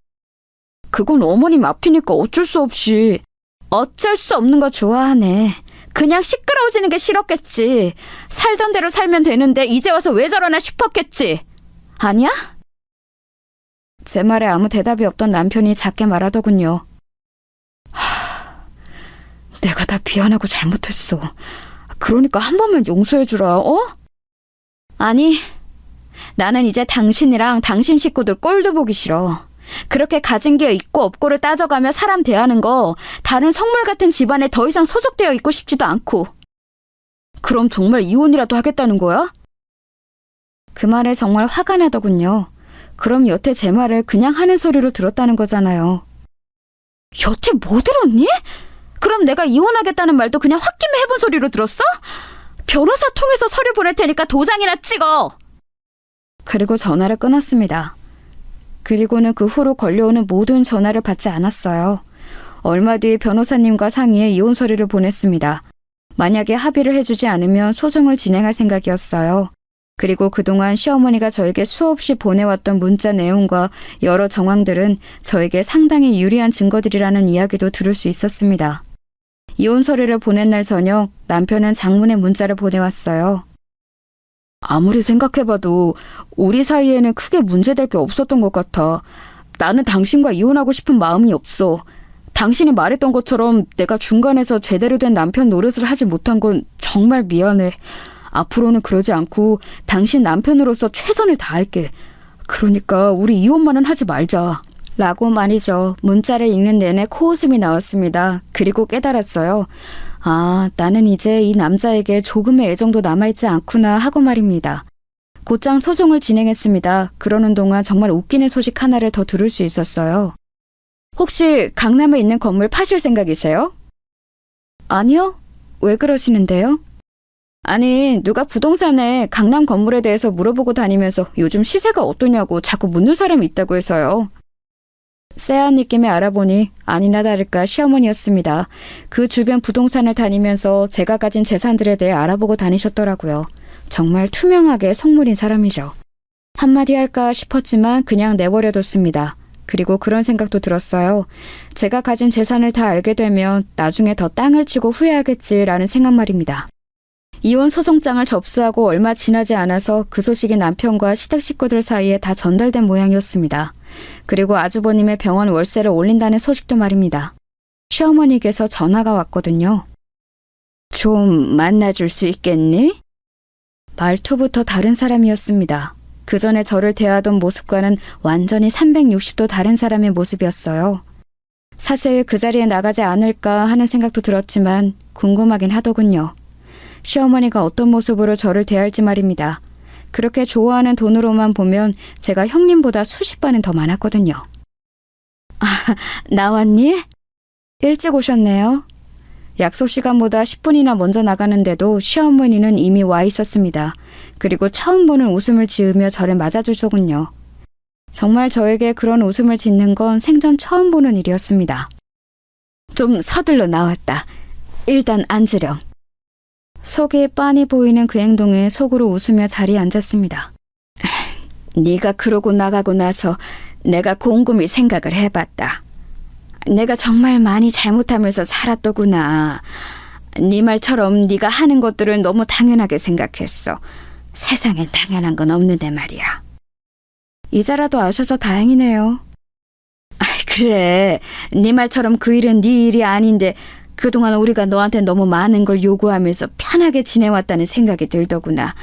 그건 어머님 앞이니까 어쩔 수 없이. 어쩔 수 없는 거 좋아하네. 그냥 시끄러워지는 게 싫었겠지. 살던 대로 살면 되는데 이제 와서 왜 저러나 싶었겠지. 아니야? 제 말에 아무 대답이 없던 남편이 작게 말하더군요. 내가 다 미안하고 잘못했어. 그러니까 한 번만 용서해주라, 어? 아니, 나는 이제 당신이랑 당신 식구들 꼴도 보기 싫어. 그렇게 가진 게 있고 없고를 따져가며 사람 대하는 거 다른 성물 같은 집안에 더 이상 소속되어 있고 싶지도 않고. 그럼 정말 이혼이라도 하겠다는 거야? 그 말에 정말 화가 나더군요. 그럼 여태 제 말을 그냥 하는 소리로 들었다는 거잖아요. 여태 뭐 들었니? 그럼 내가 이혼하겠다는 말도 그냥 홧김에 해본 소리로 들었어? 변호사 통해서 서류 보낼 테니까 도장이나 찍어! 그리고 전화를 끊었습니다. 그리고는 그 후로 걸려오는 모든 전화를 받지 않았어요. 얼마 뒤 변호사님과 상의해 이혼 서류를 보냈습니다. 만약에 합의를 해주지 않으면 소송을 진행할 생각이었어요. 그리고 그동안 시어머니가 저에게 수없이 보내왔던 문자 내용과 여러 정황들은 저에게 상당히 유리한 증거들이라는 이야기도 들을 수 있었습니다. 이혼 서류를 보낸 날 저녁 남편은 장문의 문자를 보내왔어요. 아무리 생각해봐도 우리 사이에는 크게 문제될 게 없었던 것 같아. 나는 당신과 이혼하고 싶은 마음이 없어. 당신이 말했던 것처럼 내가 중간에서 제대로 된 남편 노릇을 하지 못한 건 정말 미안해. 앞으로는 그러지 않고 당신 남편으로서 최선을 다할게. 그러니까 우리 이혼만은 하지 말자. 라고 말이죠. 문자를 읽는 내내 코웃음이 나왔습니다. 그리고 깨달았어요. 아, 나는 이제 이 남자에게 조금의 애정도 남아있지 않구나 하고 말입니다. 곧장 소송을 진행했습니다. 그러는 동안 정말 웃기는 소식 하나를 더 들을 수 있었어요. 혹시 강남에 있는 건물 파실 생각이세요? 아니요. 왜 그러시는데요? 아니, 누가 부동산에 강남 건물에 대해서 물어보고 다니면서 요즘 시세가 어떠냐고 자꾸 묻는 사람이 있다고 해서요. 쎄한 느낌에 알아보니 아니나 다를까 시어머니였습니다. 그 주변 부동산을 다니면서 제가 가진 재산들에 대해 알아보고 다니셨더라고요. 정말 투명하게 속물인 사람이죠. 한마디 할까 싶었지만 그냥 내버려뒀습니다. 그리고 그런 생각도 들었어요. 제가 가진 재산을 다 알게 되면 나중에 더 땅을 치고 후회하겠지라는 생각 말입니다. 이혼 소송장을 접수하고 얼마 지나지 않아서 그 소식이 남편과 시댁 식구들 사이에 다 전달된 모양이었습니다. 그리고 아주버님의 병원 월세를 올린다는 소식도 말입니다. 시어머니께서 전화가 왔거든요. 좀 만나줄 수 있겠니? 말투부터 다른 사람이었습니다. 그 전에 저를 대하던 모습과는 완전히 360도 다른 사람의 모습이었어요. 사실 그 자리에 나가지 않을까 하는 생각도 들었지만 궁금하긴 하더군요. 시어머니가 어떤 모습으로 저를 대할지 말입니다. 그렇게 좋아하는 돈으로만 보면 제가 형님보다 수십 번은 더 많았거든요. 아, 나왔니? 일찍 오셨네요. 약속 시간보다 10분이나 먼저 나가는데도 시어머니는 이미 와 있었습니다. 그리고 처음 보는 웃음을 지으며 저를 맞아주더군요. 정말 저에게 그런 웃음을 짓는 건 생전 처음 보는 일이었습니다. 좀 서둘러 나왔다. 일단 앉으렴. 속이 빤히 보이는 그 행동에 속으로 웃으며 자리에 앉았습니다. 네가 그러고 나가고 나서 내가 곰곰이 생각을 해봤다. 내가 정말 많이 잘못하면서 살았더구나. 네 말처럼 네가 하는 것들을 너무 당연하게 생각했어. 세상엔 당연한 건 없는데 말이야. 이제라도 아셔서 다행이네요. 그래. 네 말처럼 그 일은 네 일이 아닌데 그동안 우리가 너한테 너무 많은 걸 요구하면서 편하게 지내왔다는 생각이 들더구나.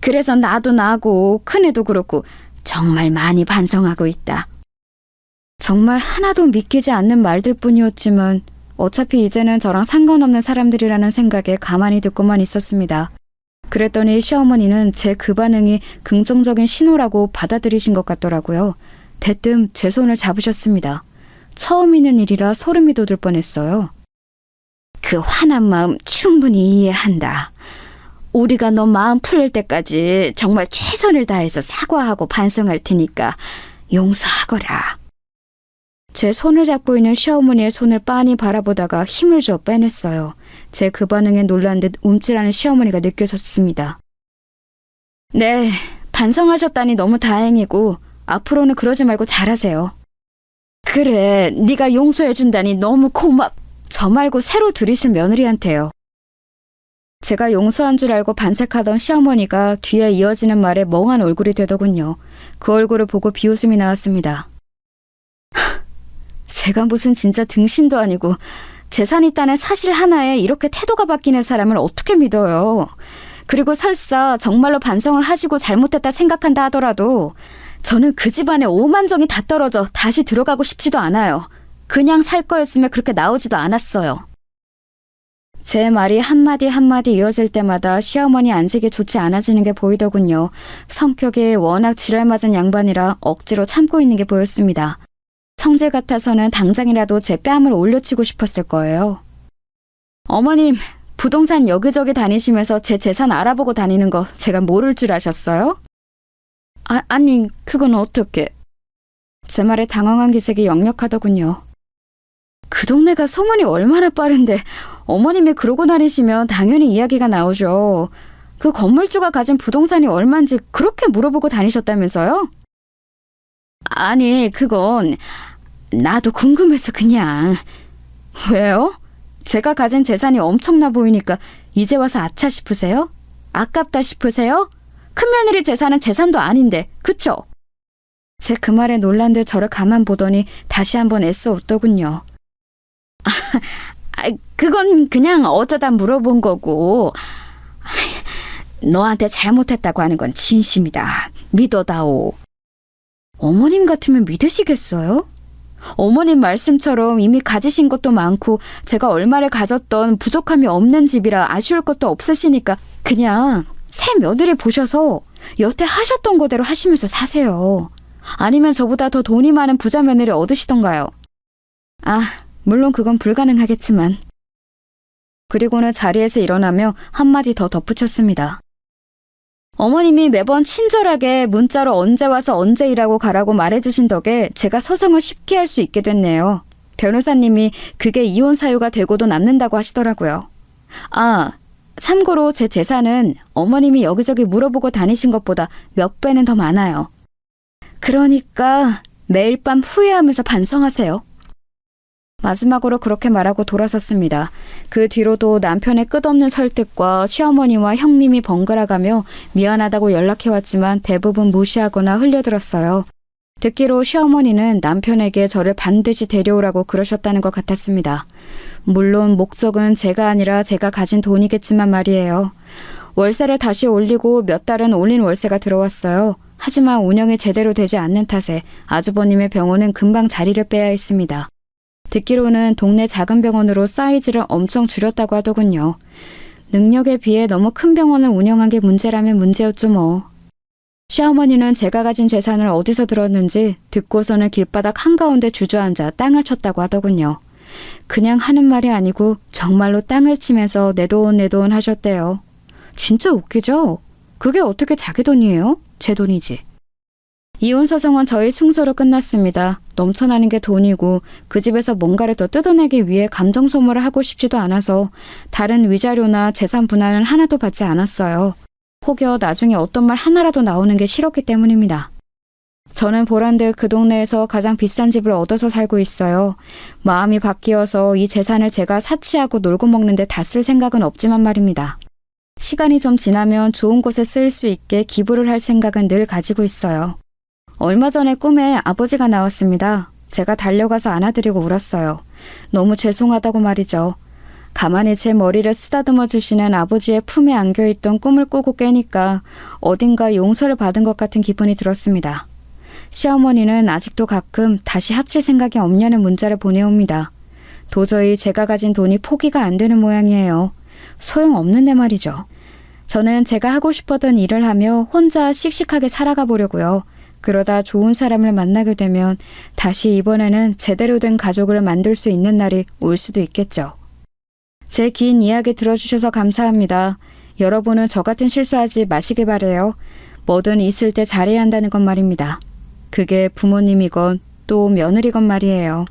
그래서 나도 나고 큰애도 그렇고 정말 많이 반성하고 있다. 정말 하나도 믿기지 않는 말들 뿐이었지만 어차피 이제는 저랑 상관없는 사람들이라는 생각에 가만히 듣고만 있었습니다. 그랬더니 시어머니는 제 그 반응이 긍정적인 신호라고 받아들이신 것 같더라고요. 대뜸 제 손을 잡으셨습니다. 처음 있는 일이라 소름이 돋을 뻔했어요. 그 화난 마음 충분히 이해한다. 우리가 너 마음 풀릴 때까지 정말 최선을 다해서 사과하고 반성할 테니까 용서하거라. 제 손을 잡고 있는 시어머니의 손을 빤히 바라보다가 힘을 줘 빼냈어요. 제 그 반응에 놀란 듯 움찔하는 시어머니가 느껴졌습니다. 네, 반성하셨다니 너무 다행이고 앞으로는 그러지 말고 잘하세요. 그래, 네가 용서해준다니 너무 저 말고 새로 들이실 며느리한테요. 제가 용서한 줄 알고 반색하던 시어머니가 뒤에 이어지는 말에 멍한 얼굴이 되더군요. 그 얼굴을 보고 비웃음이 나왔습니다. 제가 무슨 진짜 등신도 아니고 재산 있다는 사실 하나에 이렇게 태도가 바뀌는 사람을 어떻게 믿어요. 그리고 설사 정말로 반성을 하시고 잘못했다 생각한다 하더라도 저는 그 집안에 오만정이 다 떨어져 다시 들어가고 싶지도 않아요. 그냥 살 거였으면 그렇게 나오지도 않았어요. 제 말이 한마디 한마디 이어질 때마다 시어머니 안색이 좋지 않아지는 게 보이더군요. 성격이 워낙 지랄맞은 양반이라 억지로 참고 있는 게 보였습니다. 성질 같아서는 당장이라도 제 뺨을 올려치고 싶었을 거예요. 어머님, 부동산 여기저기 다니시면서 제 재산 알아보고 다니는 거 제가 모를 줄 아셨어요? 아니, 그건 어떻게? 제 말에 당황한 기색이 역력하더군요. 그 동네가 소문이 얼마나 빠른데 어머님이 그러고 다니시면 당연히 이야기가 나오죠. 그 건물주가 가진 부동산이 얼만지 그렇게 물어보고 다니셨다면서요? 아니, 그건 나도 궁금해서 그냥. 왜요? 제가 가진 재산이 엄청나 보이니까 이제 와서 아차 싶으세요? 아깝다 싶으세요? 큰며느리 재산은 재산도 아닌데, 그쵸? 제 그 말에 놀란 듯 저를 가만 보더니 다시 한번 애써 웃더군요. 그건 그냥 어쩌다 물어본 거고, 너한테 잘못했다고 하는 건 진심이다. 믿어다오. 어머님 같으면 믿으시겠어요? 어머님 말씀처럼 이미 가지신 것도 많고 제가 얼마를 가졌던 부족함이 없는 집이라 아쉬울 것도 없으시니까 그냥 새 며느리 보셔서 여태 하셨던 거대로 하시면서 사세요. 아니면 저보다 더 돈이 많은 부자 며느리 얻으시던가요. 물론 그건 불가능하겠지만. 그리고는 자리에서 일어나며 한마디 더 덧붙였습니다. 어머님이 매번 친절하게 문자로 언제 와서 언제 일하고 가라고 말해주신 덕에 제가 소송을 쉽게 할 수 있게 됐네요. 변호사님이 그게 이혼 사유가 되고도 남는다고 하시더라고요. 참고로 제 재산은 어머님이 여기저기 물어보고 다니신 것보다 몇 배는 더 많아요. 그러니까 매일 밤 후회하면서 반성하세요. 마지막으로 그렇게 말하고 돌아섰습니다. 그 뒤로도 남편의 끝없는 설득과 시어머니와 형님이 번갈아가며 미안하다고 연락해왔지만 대부분 무시하거나 흘려들었어요. 듣기로 시어머니는 남편에게 저를 반드시 데려오라고 그러셨다는 것 같았습니다. 물론 목적은 제가 아니라 제가 가진 돈이겠지만 말이에요. 월세를 다시 올리고 몇 달은 올린 월세가 들어왔어요. 하지만 운영이 제대로 되지 않는 탓에 아주버님의 병원은 금방 자리를 빼야 했습니다. 듣기로는 동네 작은 병원으로 사이즈를 엄청 줄였다고 하더군요. 능력에 비해 너무 큰 병원을 운영한 게 문제라면 문제였죠 뭐. 시어머니는 제가 가진 재산을 어디서 들었는지 듣고서는 길바닥 한가운데 주저앉아 땅을 쳤다고 하더군요. 그냥 하는 말이 아니고 정말로 땅을 치면서 내 돈 하셨대요. 진짜 웃기죠? 그게 어떻게 자기 돈이에요? 제 돈이지. 이혼 소송은 저희 승소로 끝났습니다. 넘쳐나는 게 돈이고 그 집에서 뭔가를 더 뜯어내기 위해 감정 소모를 하고 싶지도 않아서 다른 위자료나 재산 분할은 하나도 받지 않았어요. 혹여 나중에 어떤 말 하나라도 나오는 게 싫었기 때문입니다. 저는 보란듯 그 동네에서 가장 비싼 집을 얻어서 살고 있어요. 마음이 바뀌어서 이 재산을 제가 사치하고 놀고 먹는데 다 쓸 생각은 없지만 말입니다. 시간이 좀 지나면 좋은 곳에 쓰일 수 있게 기부를 할 생각은 늘 가지고 있어요. 얼마 전에 꿈에 아버지가 나왔습니다. 제가 달려가서 안아드리고 울었어요. 너무 죄송하다고 말이죠. 가만히 제 머리를 쓰다듬어 주시는 아버지의 품에 안겨있던 꿈을 꾸고 깨니까 어딘가 용서를 받은 것 같은 기분이 들었습니다. 시어머니는 아직도 가끔 다시 합칠 생각이 없냐는 문자를 보내옵니다. 도저히 제가 가진 돈이 포기가 안 되는 모양이에요. 소용없는데 말이죠. 저는 제가 하고 싶었던 일을 하며 혼자 씩씩하게 살아가 보려고요. 그러다 좋은 사람을 만나게 되면 다시 이번에는 제대로 된 가족을 만들 수 있는 날이 올 수도 있겠죠. 제 긴 이야기 들어주셔서 감사합니다. 여러분은 저 같은 실수하지 마시길 바래요. 뭐든 있을 때 잘해야 한다는 건 말입니다. 그게 부모님이건 또 며느리건 말이에요.